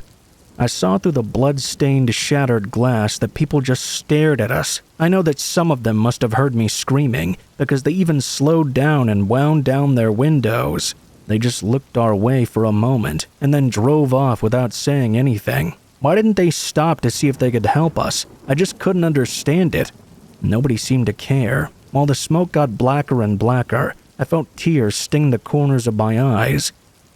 I saw through the blood-stained, shattered glass that people just stared at us. I know that some of them must have heard me screaming because they even slowed down and wound down their windows. They just looked our way for a moment and then drove off without saying anything. Why didn't they stop to see if they could help us? I just couldn't understand it. Nobody seemed to care. While the smoke got blacker and blacker, I felt tears sting the corners of my eyes.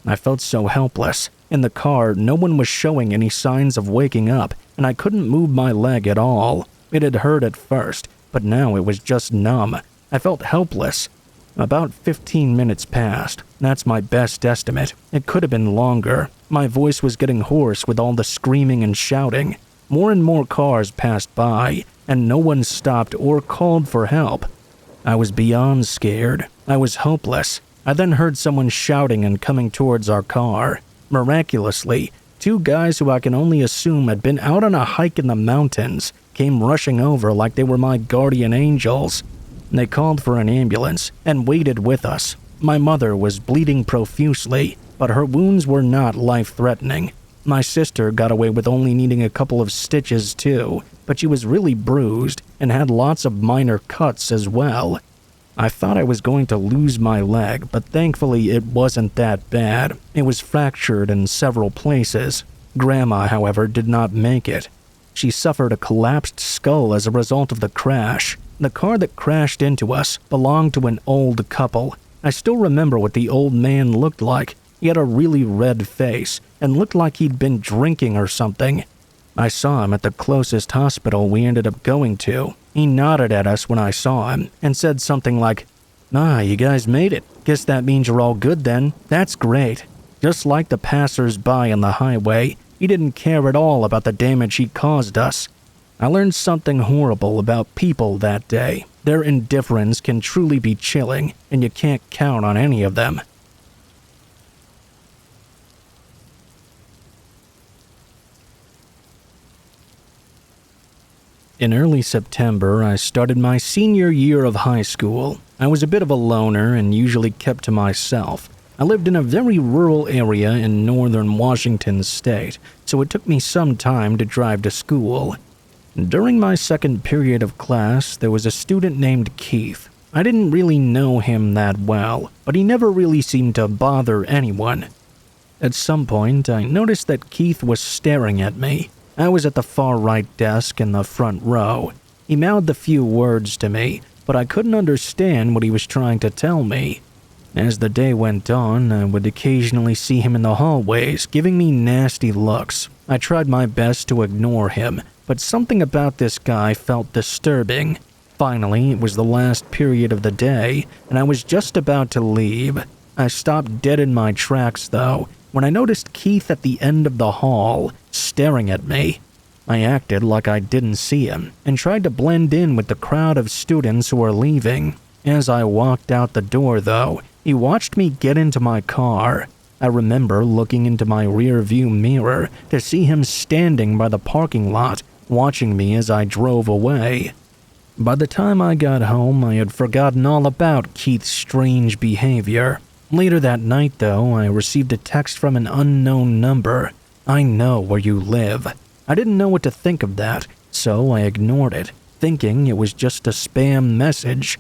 I felt so helpless. In the car, no one was showing any signs of waking up, and I couldn't move my leg at all. It had hurt at first, but now it was just numb. I felt helpless. About 15 minutes passed. That's my best estimate. It could have been longer. My voice was getting hoarse with all the screaming and shouting. More and more cars passed by, and no one stopped or called for help. I was beyond scared. I was hopeless. I then heard someone shouting and coming towards our car. Miraculously, two guys who I can only assume had been out on a hike in the mountains came rushing over like they were my guardian angels. They called for an ambulance and waited with us. My mother was bleeding profusely, but her wounds were not life-threatening. My sister got away with only needing a couple of stitches too, but she was really bruised and had lots of minor cuts as well. I thought I was going to lose my leg, but thankfully it wasn't that bad. It was fractured in several places. Grandma, however, did not make it. She suffered a collapsed skull as a result of the crash. The car that crashed into us belonged to an old couple. I still remember what the old man looked like. He had a really red face and looked like he'd been drinking or something. I saw him at the closest hospital we ended up going to. He nodded at us when I saw him and said something like, "Ah, you guys made it. Guess that means you're all good then. That's great." Just like the passers-by on the highway, he didn't care at all about the damage he caused us. I learned something horrible about people that day. Their indifference can truly be chilling, and you can't count on any of them. In early September, I started my senior year of high school. I was a bit of a loner and usually kept to myself. I lived in a very rural area in northern Washington state, so it took me some time to drive to school. During my second period of class, there was a student named Keith. I didn't really know him that well, but he never really seemed to bother anyone. At some point, I noticed that Keith was staring at me. I was at the far right desk in the front row. He mouthed a few words to me, but I couldn't understand what he was trying to tell me. As the day went on, I would occasionally see him in the hallways, giving me nasty looks. I tried my best to ignore him, but something about this guy felt disturbing. Finally, it was the last period of the day, and I was just about to leave. I stopped dead in my tracks, though, when I noticed Keith at the end of the hall, staring at me. I acted like I didn't see him, and tried to blend in with the crowd of students who were leaving. As I walked out the door, though, he watched me get into my car. I remember looking into my rear-view mirror to see him standing by the parking lot, watching me as I drove away. By the time I got home, I had forgotten all about Keith's strange behavior. Later that night, though, I received a text from an unknown number. "I know where you live." I didn't know what to think of that, so I ignored it, thinking it was just a spam message.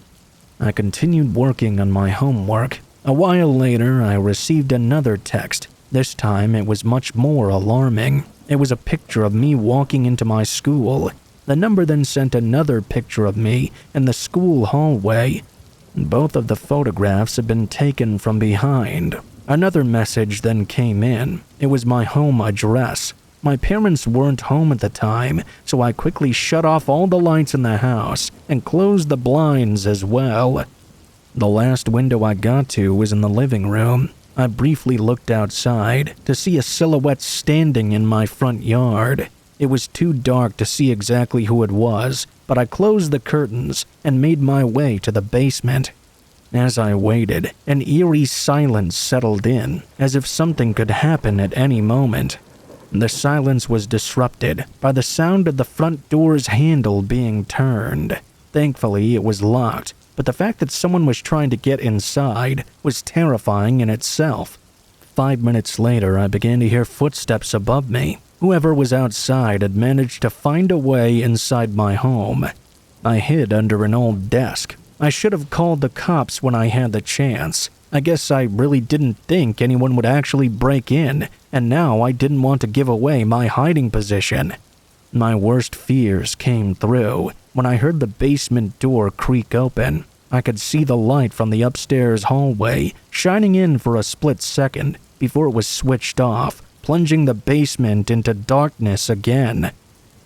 I continued working on my homework. A while later, I received another text. This time, it was much more alarming. It was a picture of me walking into my school. The number then sent another picture of me in the school hallway. Both of the photographs had been taken from behind. Another message then came in. It was my home address. My parents weren't home at the time, so I quickly shut off all the lights in the house and closed the blinds as well. The last window I got to was in the living room. I briefly looked outside to see a silhouette standing in my front yard. It was too dark to see exactly who it was, but I closed the curtains and made my way to the basement. As I waited, an eerie silence settled in, as if something could happen at any moment. The silence was disrupted by the sound of the front door's handle being turned. Thankfully, it was locked, but the fact that someone was trying to get inside was terrifying in itself. 5 minutes later, I began to hear footsteps above me. Whoever was outside had managed to find a way inside my home. I hid under an old desk. I should have called the cops when I had the chance. I guess I really didn't think anyone would actually break in, and now I didn't want to give away my hiding position. My worst fears came through when I heard the basement door creak open. I could see the light from the upstairs hallway shining in for a split second before it was switched off, plunging the basement into darkness again.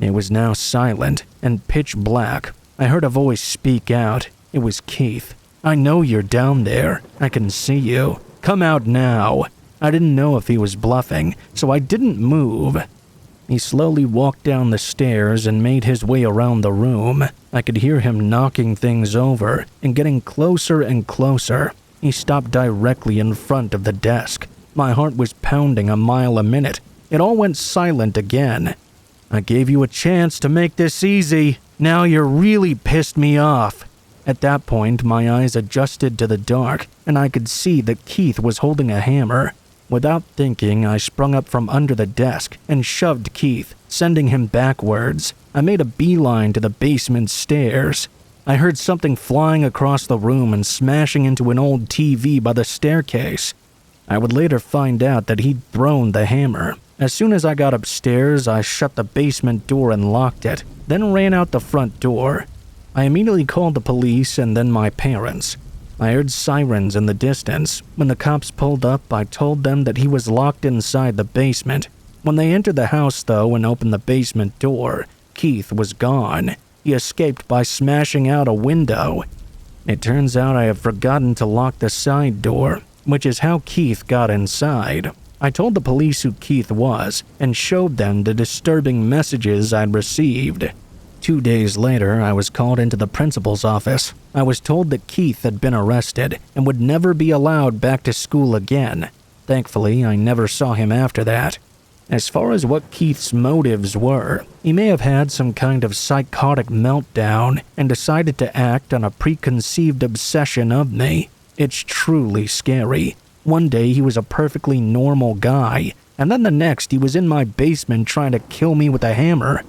It was now silent and pitch black. I heard a voice speak out. It was Keith. "I know you're down there. I can see you. Come out now." I didn't know if he was bluffing, so I didn't move. He slowly walked down the stairs and made his way around the room. I could hear him knocking things over and getting closer and closer. He stopped directly in front of the desk. My heart was pounding a mile a minute. It all went silent again. "I gave you a chance to make this easy. Now you're really pissed me off." At that point, my eyes adjusted to the dark, and I could see that Keith was holding a hammer. Without thinking, I sprung up from under the desk and shoved Keith, sending him backwards. I made a beeline to the basement stairs. I heard something flying across the room and smashing into an old TV by the staircase. I would later find out that he'd thrown the hammer. As soon as I got upstairs, I shut the basement door and locked it, then ran out the front door. I immediately called the police and then my parents. I heard sirens in the distance. When the cops pulled up, I told them that he was locked inside the basement. When they entered the house, though, and opened the basement door, Keith was gone. He escaped by smashing out a window. It turns out I have forgotten to lock the side door, which is how Keith got inside. I told the police who Keith was and showed them the disturbing messages I'd received. 2 days later, I was called into the principal's office. I was told that Keith had been arrested and would never be allowed back to school again. Thankfully, I never saw him after that. As far as what Keith's motives were, he may have had some kind of psychotic meltdown and decided to act on a preconceived obsession of me. It's truly scary. One day he was a perfectly normal guy, and then the next he was in my basement trying to kill me with a hammer.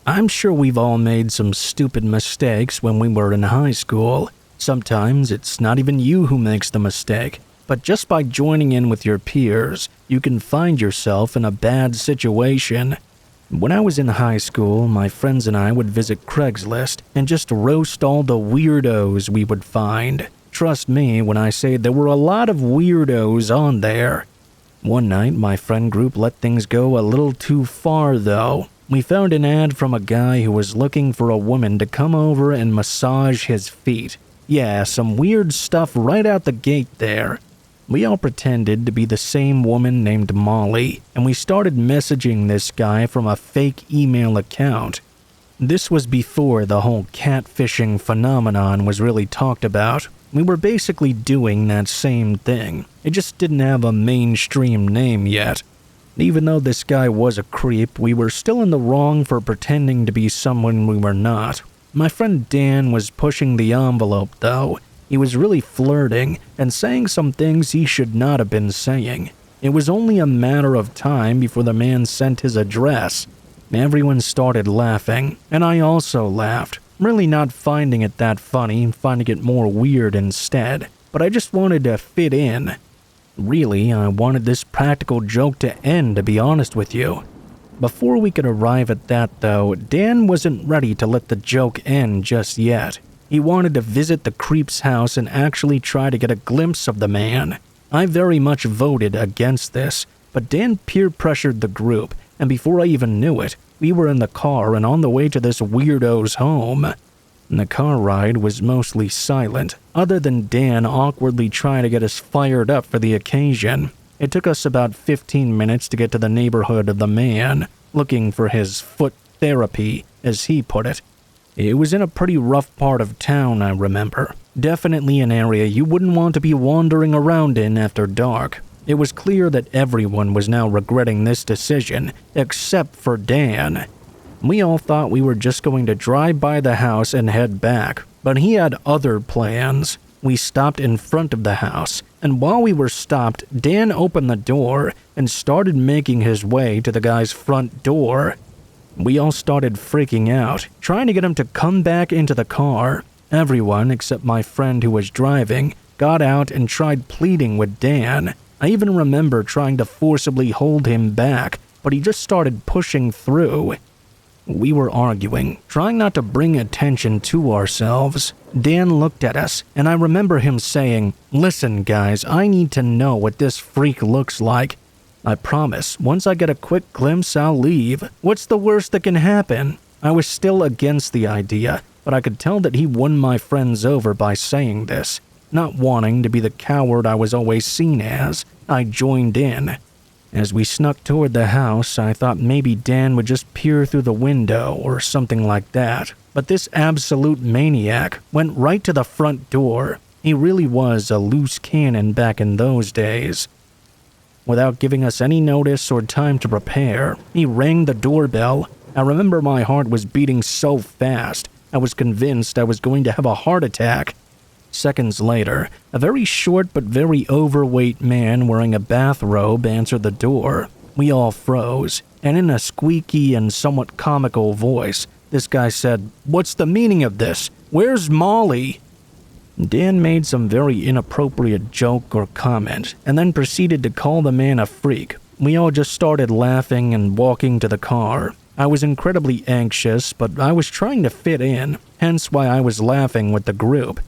I'm sure we've all made some stupid mistakes when we were in high school. Sometimes it's not even you who makes the mistake, but just by joining in with your peers, you can find yourself in a bad situation. When I was in high school, my friends and I would visit Craigslist and just roast all the weirdos we would find. Trust me when I say there were a lot of weirdos on there. One night, my friend group let things go a little too far, though. We found an ad from a guy who was looking for a woman to come over and massage his feet. Yeah, some weird stuff right out the gate there. We all pretended to be the same woman named Molly, and we started messaging this guy from a fake email account. This was before the whole catfishing phenomenon was really talked about. We were basically doing that same thing. It just didn't have a mainstream name yet. Even though this guy was a creep, we were still in the wrong for pretending to be someone we were not. My friend Dan was pushing the envelope, though. He was really flirting and saying some things he should not have been saying. It was only a matter of time before the man sent his address. Everyone started laughing, and I also laughed, really not finding it that funny, finding it more weird instead. But I just wanted to fit in. Really, I wanted this practical joke to end, to be honest with you. Before we could arrive at that, though, Dan wasn't ready to let the joke end just yet. He wanted to visit the creep's house and actually try to get a glimpse of the man. I very much voted against this, but Dan peer-pressured the group, and before I even knew it, we were in the car and on the way to this weirdo's home. And the car ride was mostly silent, other than Dan awkwardly trying to get us fired up for the occasion. It took us about 15 minutes to get to the neighborhood of the man, looking for his foot therapy, as he put it. It was in a pretty rough part of town, I remember. Definitely an area you wouldn't want to be wandering around in after dark. It was clear that everyone was now regretting this decision, except for Dan. We all thought we were just going to drive by the house and head back, but he had other plans. We stopped in front of the house, and while we were stopped, Dan opened the door and started making his way to the guy's front door. We all started freaking out, trying to get him to come back into the car. Everyone, except my friend who was driving, got out and tried pleading with Dan. I even remember trying to forcibly hold him back, but he just started pushing through. We were arguing, trying not to bring attention to ourselves. Dan looked at us, and I remember him saying, "Listen, guys, I need to know what this freak looks like. I promise, once I get a quick glimpse, I'll leave. What's the worst that can happen?" I was still against the idea, but I could tell that he won my friends over by saying this. Not wanting to be the coward I was always seen as, I joined in. As we snuck toward the house, I thought maybe Dan would just peer through the window or something like that. But this absolute maniac went right to the front door. He really was a loose cannon back in those days. Without giving us any notice or time to prepare, he rang the doorbell. I remember my heart was beating so fast, I was convinced I was going to have a heart attack. Seconds later, a very short but very overweight man wearing a bathrobe answered the door. We all froze, and in a squeaky and somewhat comical voice, this guy said, "What's the meaning of this? Where's Molly?" Dan made some very inappropriate joke or comment, and then proceeded to call the man a freak. We all just started laughing and walking to the car. I was incredibly anxious, but I was trying to fit in, hence why I was laughing with the group.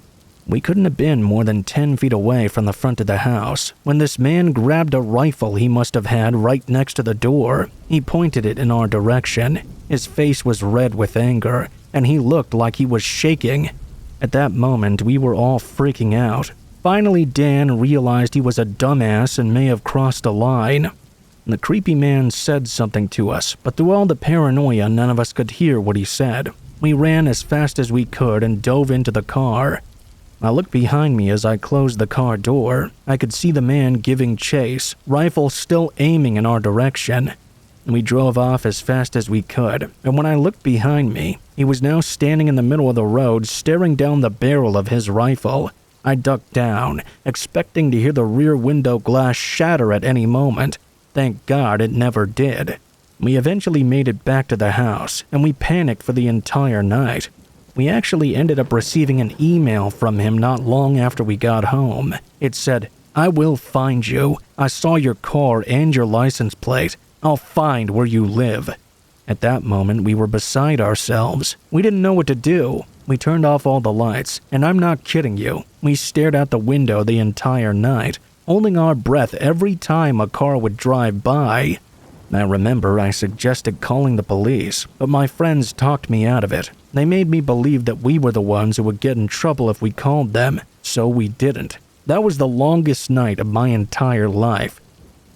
We couldn't have been more than 10 feet away from the front of the house when this man grabbed a rifle he must have had right next to the door. He pointed it in our direction. His face was red with anger, and he looked like he was shaking. At that moment, we were all freaking out. Finally, Dan realized he was a dumbass and may have crossed a line. The creepy man said something to us, but through all the paranoia, none of us could hear what he said. We ran as fast as we could and dove into the car. I looked behind me as I closed the car door. I could see the man giving chase, rifle still aiming in our direction. We drove off as fast as we could, and when I looked behind me, he was now standing in the middle of the road staring down the barrel of his rifle. I ducked down, expecting to hear the rear window glass shatter at any moment. Thank God it never did. We eventually made it back to the house, and we panicked for the entire night. We actually ended up receiving an email from him not long after we got home. It said, "I will find you. I saw your car and your license plate. I'll find where you live." At that moment, we were beside ourselves. We didn't know what to do. We turned off all the lights, and I'm not kidding you. We stared out the window the entire night, holding our breath every time a car would drive by. I remember I suggested calling the police, but my friends talked me out of it. They made me believe that we were the ones who would get in trouble if we called them, so we didn't. That was the longest night of my entire life.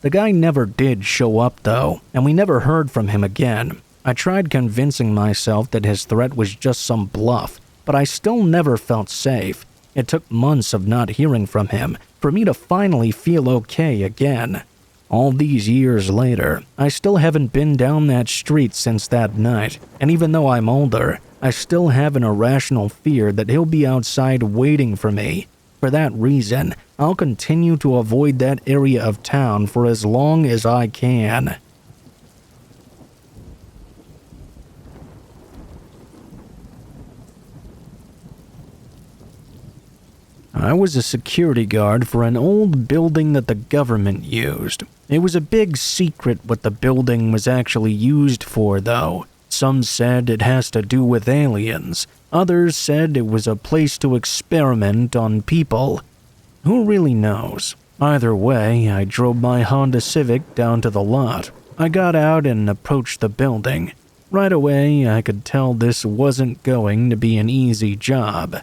The guy never did show up though, and we never heard from him again. I tried convincing myself that his threat was just some bluff, but I still never felt safe. It took months of not hearing from him for me to finally feel okay again. All these years later, I still haven't been down that street since that night, and even though I'm older, I still have an irrational fear that he'll be outside waiting for me. For that reason, I'll continue to avoid that area of town for as long as I can. I was a security guard for an old building that the government used. It was a big secret what the building was actually used for, though. Some said it has to do with aliens. Others said it was a place to experiment on people. Who really knows? Either way, I drove my Honda Civic down to the lot. I got out and approached the building. Right away, I could tell this wasn't going to be an easy job.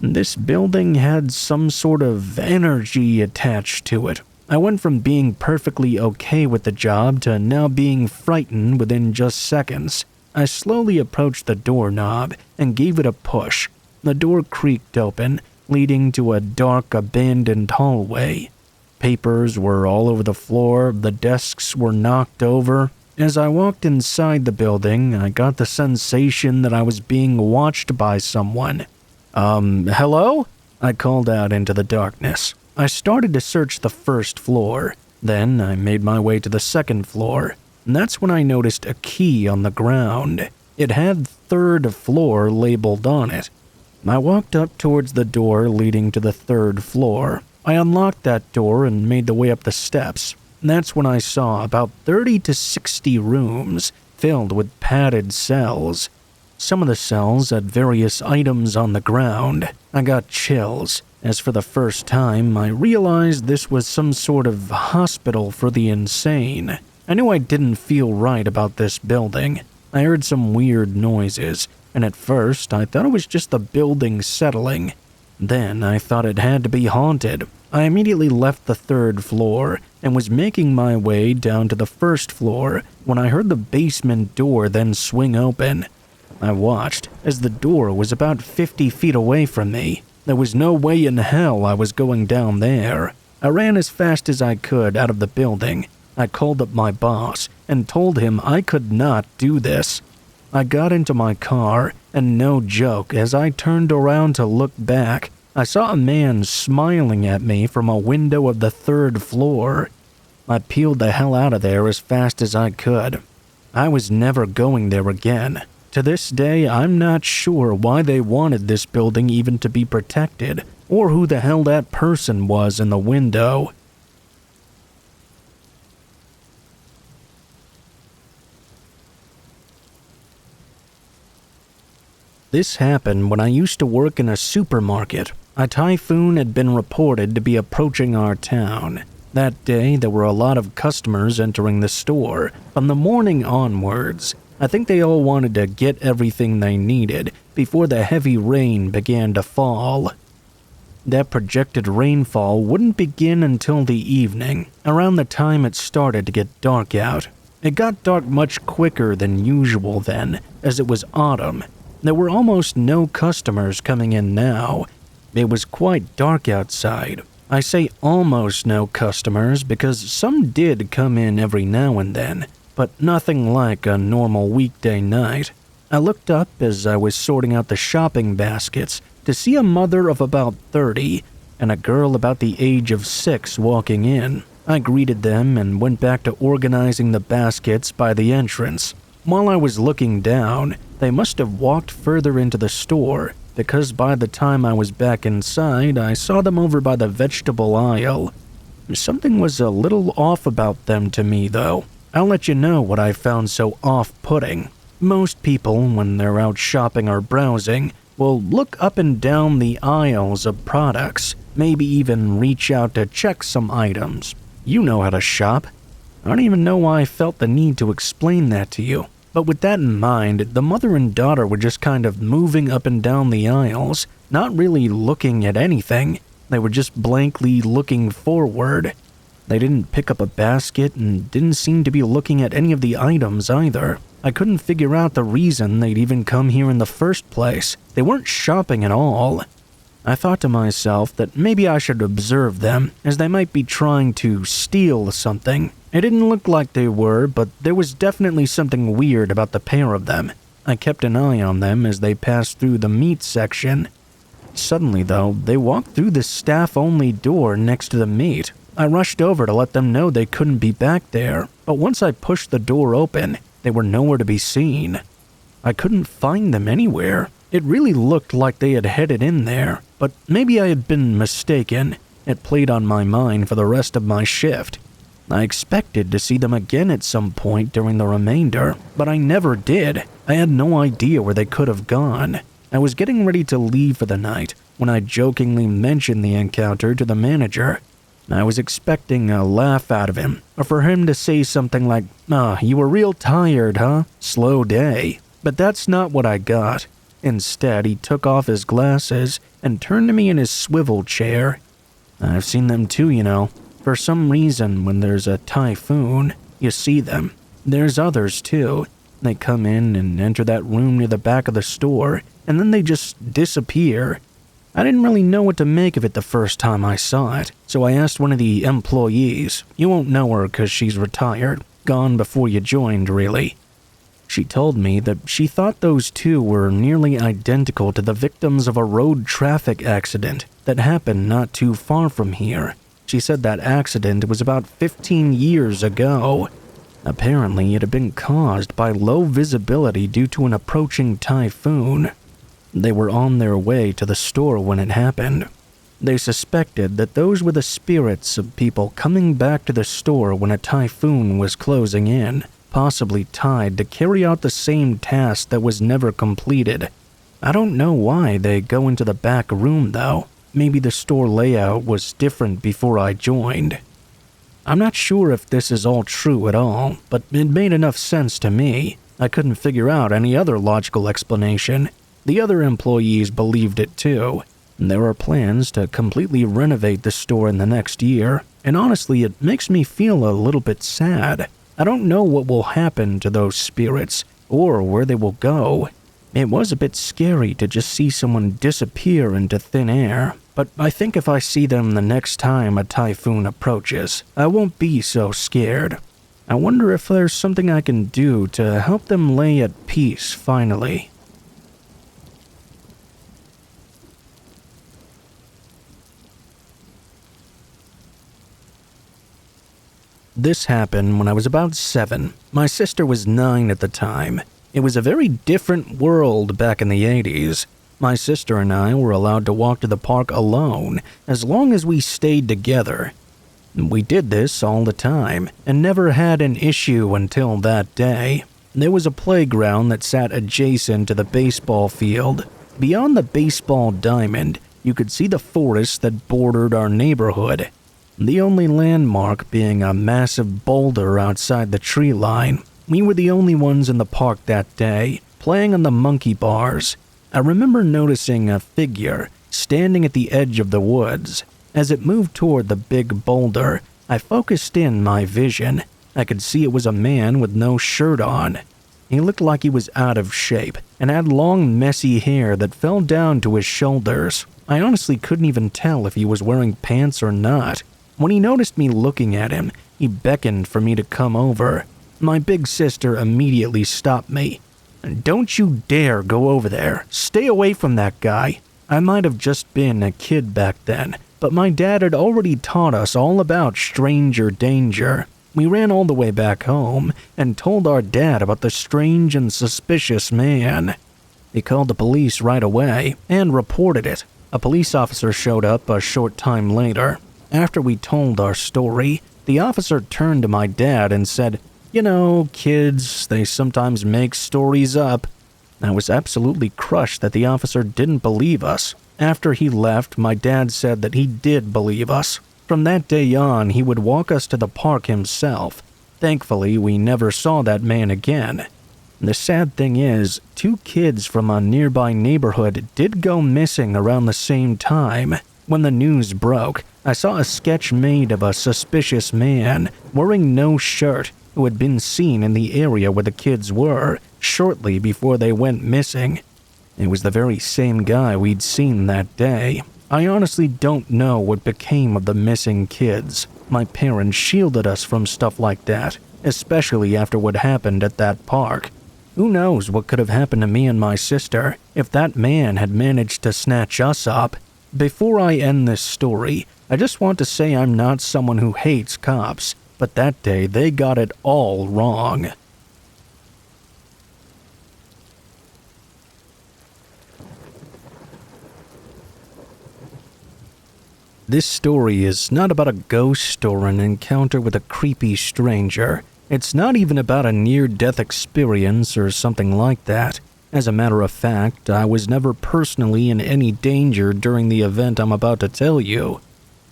This building had some sort of energy attached to it. I went from being perfectly okay with the job to now being frightened within just seconds. I slowly approached the doorknob and gave it a push. The door creaked open, leading to a dark, abandoned hallway. Papers were all over the floor, the desks were knocked over. As I walked inside the building, I got the sensation that I was being watched by someone. Hello? I called out into the darkness. I started to search the first floor. Then I made my way to the second floor. And that's when I noticed a key on the ground. It had third floor labeled on it. I walked up towards the door leading to the third floor. I unlocked that door and made the way up the steps. That's when I saw about 30 to 60 rooms filled with padded cells. Some of the cells had various items on the ground. I got chills, as for the first time I realized this was some sort of hospital for the insane. I knew I didn't feel right about this building. I heard some weird noises, and at first I thought it was just the building settling. Then I thought it had to be haunted. I immediately left the third floor and was making my way down to the first floor when I heard the basement door then swing open. I watched as the door was about 50 feet away from me. There was no way in hell I was going down there. I ran as fast as I could out of the building. I called up my boss and told him I could not do this. I got into my car, and no joke, as I turned around to look back, I saw a man smiling at me from a window of the third floor. I peeled the hell out of there as fast as I could. I was never going there again. To this day, I'm not sure why they wanted this building even to be protected, or who the hell that person was in the window. This happened when I used to work in a supermarket. A typhoon had been reported to be approaching our town. That day, there were a lot of customers entering the store. From the morning onwards, I think they all wanted to get everything they needed before the heavy rain began to fall. That projected rainfall wouldn't begin until the evening, around the time it started to get dark out. It got dark much quicker than usual then, as it was autumn. There were almost no customers coming in now. It was quite dark outside. I say almost no customers because some did come in every now and then, but nothing like a normal weekday night. I looked up as I was sorting out the shopping baskets to see a mother of about 30 and a girl about the age of 6 walking in. I greeted them and went back to organizing the baskets by the entrance. While I was looking down, they must have walked further into the store, because by the time I was back inside, I saw them over by the vegetable aisle. Something was a little off about them to me, though. I'll let you know what I found so off-putting. Most people, when they're out shopping or browsing, will look up and down the aisles of products, maybe even reach out to check some items. You know how to shop. I don't even know why I felt the need to explain that to you. But with that in mind, the mother and daughter were just kind of moving up and down the aisles, not really looking at anything. They were just blankly looking forward. They didn't pick up a basket and didn't seem to be looking at any of the items either. I couldn't figure out the reason they'd even come here in the first place. They weren't shopping at all. I thought to myself that maybe I should observe them, as they might be trying to steal something. It didn't look like they were, but there was definitely something weird about the pair of them. I kept an eye on them as they passed through the meat section. Suddenly, though, they walked through the staff-only door next to the meat. I rushed over to let them know they couldn't be back there, but once I pushed the door open, they were nowhere to be seen. I couldn't find them anywhere. It really looked like they had headed in there, but maybe I had been mistaken. It played on my mind for the rest of my shift. I expected to see them again at some point during the remainder, but I never did. I had no idea where they could have gone. I was getting ready to leave for the night when I jokingly mentioned the encounter to the manager. I was expecting a laugh out of him, or for him to say something like, you were real tired, huh? Slow day. But that's not what I got. Instead, he took off his glasses and turned to me in his swivel chair. I've seen them too, you know. For some reason, when there's a typhoon, you see them. There's others too. They come in and enter that room near the back of the store, and then they just disappear. I didn't really know what to make of it the first time I saw it, so I asked one of the employees. You won't know her because she's retired, gone before you joined, really. She told me that she thought those two were nearly identical to the victims of a road traffic accident that happened not too far from here. She said that accident was about 15 years ago. Apparently, it had been caused by low visibility due to an approaching typhoon. They were on their way to the store when it happened. They suspected that those were the spirits of people coming back to the store when a typhoon was closing in, possibly tied to carry out the same task that was never completed. I don't know why they go into the back room though. Maybe the store layout was different before I joined. I'm not sure if this is all true at all, but it made enough sense to me. I couldn't figure out any other logical explanation. The other employees believed it too. There are plans to completely renovate the store in the next year, and honestly, it makes me feel a little bit sad. I don't know what will happen to those spirits, or where they will go. It was a bit scary to just see someone disappear into thin air, but I think if I see them the next time a typhoon approaches, I won't be so scared. I wonder if there's something I can do to help them lay at peace finally. This happened when I was about 7. My sister was 9 at the time. It was a very different world back in the 80s. My sister and I were allowed to walk to the park alone as long as we stayed together. We did this all the time and never had an issue until that day. There was a playground that sat adjacent to the baseball field. Beyond the baseball diamond, you could see the forest that bordered our neighborhood. The only landmark being a massive boulder outside the tree line. We were the only ones in the park that day, playing on the monkey bars. I remember noticing a figure standing at the edge of the woods. As it moved toward the big boulder, I focused in my vision. I could see it was a man with no shirt on. He looked like he was out of shape and had long, messy hair that fell down to his shoulders. I honestly couldn't even tell if he was wearing pants or not. When he noticed me looking at him, he beckoned for me to come over. My big sister immediately stopped me. "Don't you dare go over there. Stay away from that guy." I might have just been a kid back then, but my dad had already taught us all about stranger danger. We ran all the way back home and told our dad about the strange and suspicious man. He called the police right away and reported it. A police officer showed up a short time later. After we told our story, the officer turned to my dad and said, "You know, kids, they sometimes make stories up." I was absolutely crushed that the officer didn't believe us. After he left, my dad said that he did believe us. From that day on, he would walk us to the park himself. Thankfully, we never saw that man again. The sad thing is, 2 kids from a nearby neighborhood did go missing around the same time. When the news broke, I saw a sketch made of a suspicious man wearing no shirt who had been seen in the area where the kids were shortly before they went missing. It was the very same guy we'd seen that day. I honestly don't know what became of the missing kids. My parents shielded us from stuff like that, especially after what happened at that park. Who knows what could have happened to me and my sister if that man had managed to snatch us up. Before I end this story, I just want to say I'm not someone who hates cops, but that day they got it all wrong. This story is not about a ghost or an encounter with a creepy stranger. It's not even about a near-death experience or something like that. As a matter of fact, I was never personally in any danger during the event I'm about to tell you.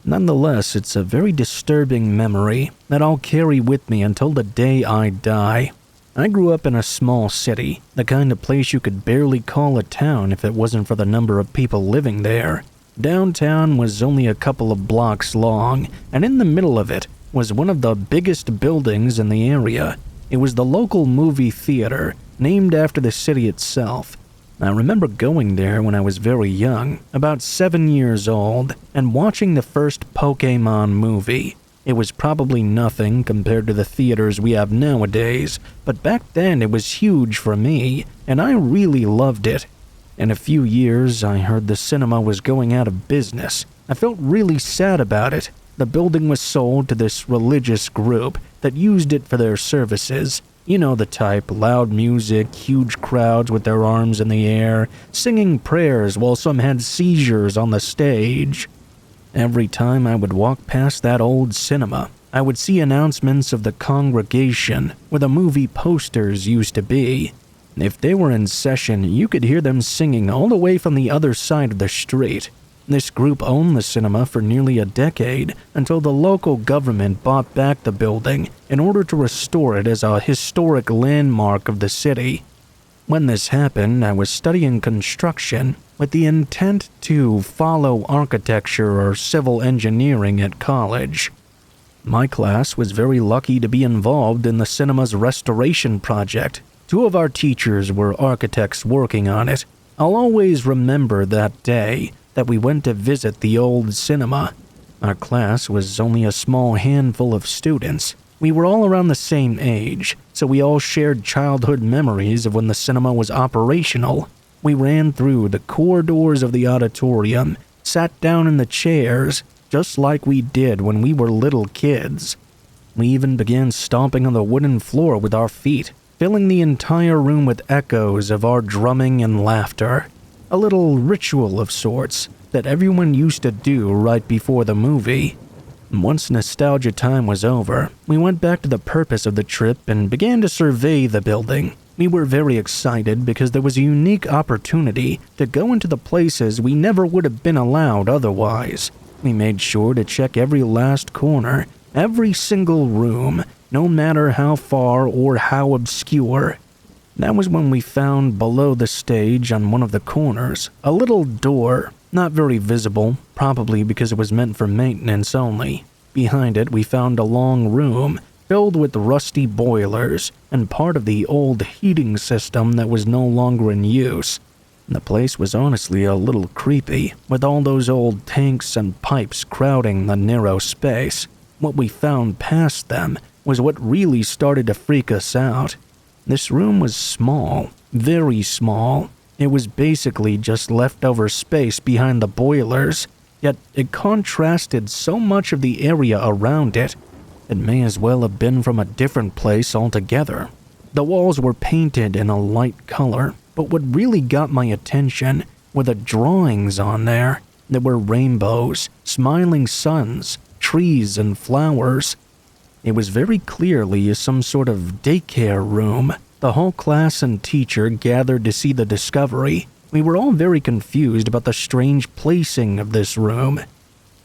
Nonetheless, it's a very disturbing memory that I'll carry with me until the day I die. I grew up in a small city, the kind of place you could barely call a town if it wasn't for the number of people living there. Downtown was only a couple of blocks long, and in the middle of it was one of the biggest buildings in the area. It was the local movie theater, named after the city itself. I remember going there when I was very young, about 7 years old, and watching the first Pokémon movie. It was probably nothing compared to the theaters we have nowadays, but back then it was huge for me, and I really loved it. In a few years, I heard the cinema was going out of business. I felt really sad about it. The building was sold to this religious group that used it for their services. You know the type, loud music, huge crowds with their arms in the air, singing prayers while some had seizures on the stage. Every time I would walk past that old cinema, I would see announcements of the congregation where the movie posters used to be. If they were in session, you could hear them singing all the way from the other side of the street. This group owned the cinema for nearly a decade until the local government bought back the building in order to restore it as a historic landmark of the city. When this happened, I was studying construction with the intent to follow architecture or civil engineering at college. My class was very lucky to be involved in the cinema's restoration project. 2 of our teachers were architects working on it. I'll always remember that day that we went to visit the old cinema. Our class was only a small handful of students. We were all around the same age, so we all shared childhood memories of when the cinema was operational. We ran through the corridors of the auditorium, sat down in the chairs, just like we did when we were little kids. We even began stomping on the wooden floor with our feet, filling the entire room with echoes of our drumming and laughter. A little ritual of sorts that everyone used to do right before the movie. Once nostalgia time was over, we went back to the purpose of the trip and began to survey the building. We were very excited because there was a unique opportunity to go into the places we never would have been allowed otherwise. We made sure to check every last corner, every single room, no matter how far or how obscure. That was when we found below the stage on one of the corners a little door, not very visible, probably because it was meant for maintenance only. Behind it, we found a long room filled with rusty boilers and part of the old heating system that was no longer in use. The place was honestly a little creepy, with all those old tanks and pipes crowding the narrow space. What we found past them was what really started to freak us out. This room was small, very small. It was basically just leftover space behind the boilers, yet it contrasted so much of the area around it. It may as well have been from a different place altogether. The walls were painted in a light color, but what really got my attention were the drawings on there. There were rainbows, smiling suns, trees, and flowers. It was very clearly some sort of daycare room. The whole class and teacher gathered to see the discovery. We were all very confused about the strange placing of this room.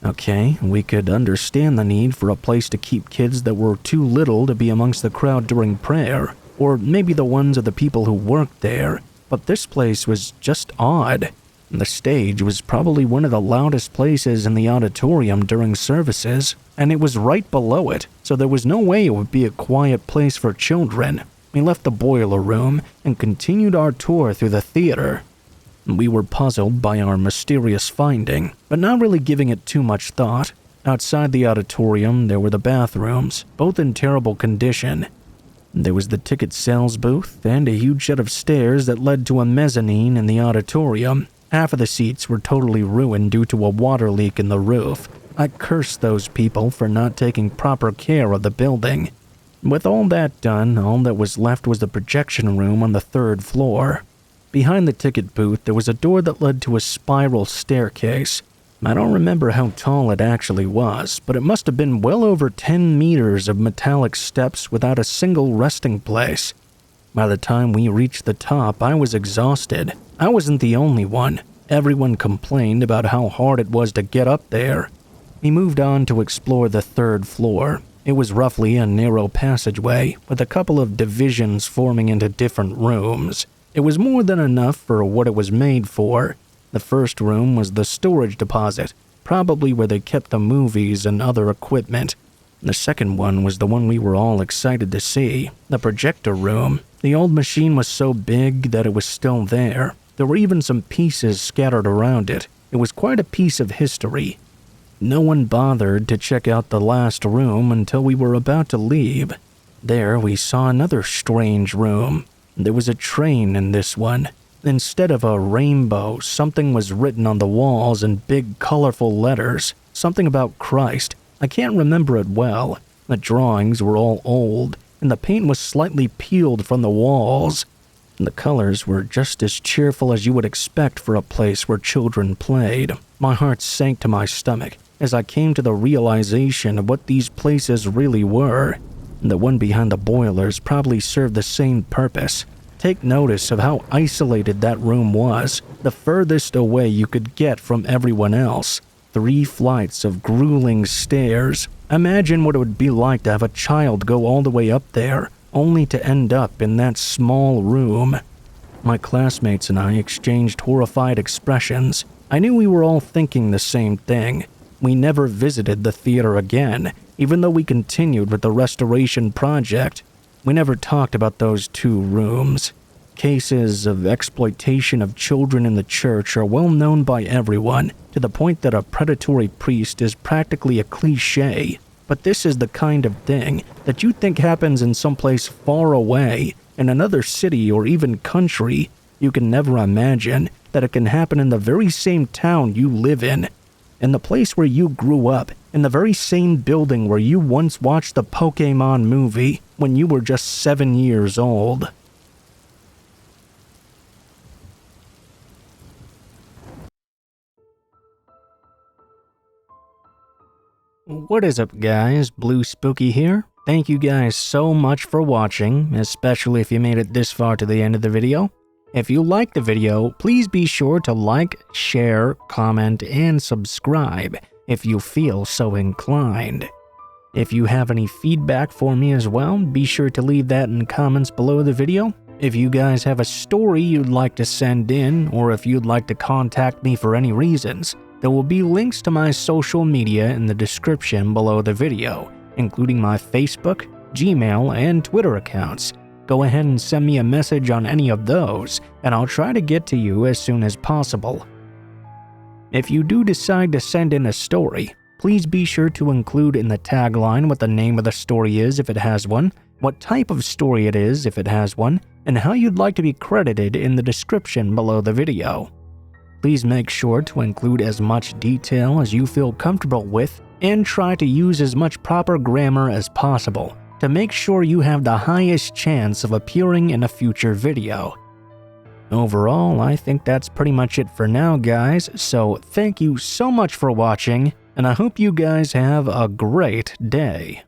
Okay, we could understand the need for a place to keep kids that were too little to be amongst the crowd during prayer, or maybe the ones of the people who worked there, but this place was just odd. The stage was probably one of the loudest places in the auditorium during services, and it was right below it, so there was no way it would be a quiet place for children. We left the boiler room and continued our tour through the theater. We were puzzled by our mysterious finding, but not really giving it too much thought. Outside the auditorium, there were the bathrooms, both in terrible condition. There was the ticket sales booth and a huge set of stairs that led to a mezzanine in the auditorium. Half of the seats were totally ruined due to a water leak in the roof. I cursed those people for not taking proper care of the building. With all that done, all that was left was the projection room on the 3rd floor. Behind the ticket booth, there was a door that led to a spiral staircase. I don't remember how tall it actually was, but it must have been well over 10 meters of metallic steps without a single resting place. By the time we reached the top, I was exhausted. I wasn't the only one. Everyone complained about how hard it was to get up there. We moved on to explore the third floor. It was roughly a narrow passageway, with a couple of divisions forming into different rooms. It was more than enough for what it was made for. The first room was the storage deposit, probably where they kept the movies and other equipment. The second one was the one we were all excited to see, the projector room. The old machine was so big that it was still there. There were even some pieces scattered around it. It was quite a piece of history. No one bothered to check out the last room until we were about to leave. There we saw another strange room. There was a train in this one. Instead of a rainbow, something was written on the walls in big colorful letters. Something about Christ. I can't remember it well. The drawings were all old, and the paint was slightly peeled from the walls. The colors were just as cheerful as you would expect for a place where children played. My heart sank to my stomach as I came to the realization of what these places really were. The one behind the boilers probably served the same purpose. Take notice of how isolated that room was, the furthest away you could get from everyone else. 3 flights of grueling stairs. Imagine what it would be like to have a child go all the way up there, only to end up in that small room. My classmates and I exchanged horrified expressions. I knew we were all thinking the same thing. We never visited the theater again, even though we continued with the restoration project. We never talked about those 2 rooms. Cases of exploitation of children in the church are well known by everyone, to the point that a predatory priest is practically a cliché. But this is the kind of thing that you think happens in some place far away, in another city or even country. You can never imagine that it can happen in the very same town you live in the place where you grew up, in the very same building where you once watched the Pokémon movie when you were just 7 years old. What is up, guys? Blue Spooky here. Thank you guys so much for watching, especially if you made it this far to the end of the video. If you liked the video, please be sure to like, share, comment, and subscribe if you feel so inclined. If you have any feedback for me as well, be sure to leave that in comments below the video. If you guys have a story you'd like to send in, or if you'd like to contact me for any reasons, there will be links to my social media in the description below the video, including my Facebook, Gmail, and Twitter accounts. Go ahead and send me a message on any of those, and I'll try to get to you as soon as possible. If you do decide to send in a story, please be sure to include in the tagline what the name of the story is if it has one, what type of story it is if it has one, and how you'd like to be credited in the description below the video. Please make sure to include as much detail as you feel comfortable with, and try to use as much proper grammar as possible to make sure you have the highest chance of appearing in a future video. Overall, I think that's pretty much it for now, guys, so thank you so much for watching, and I hope you guys have a great day.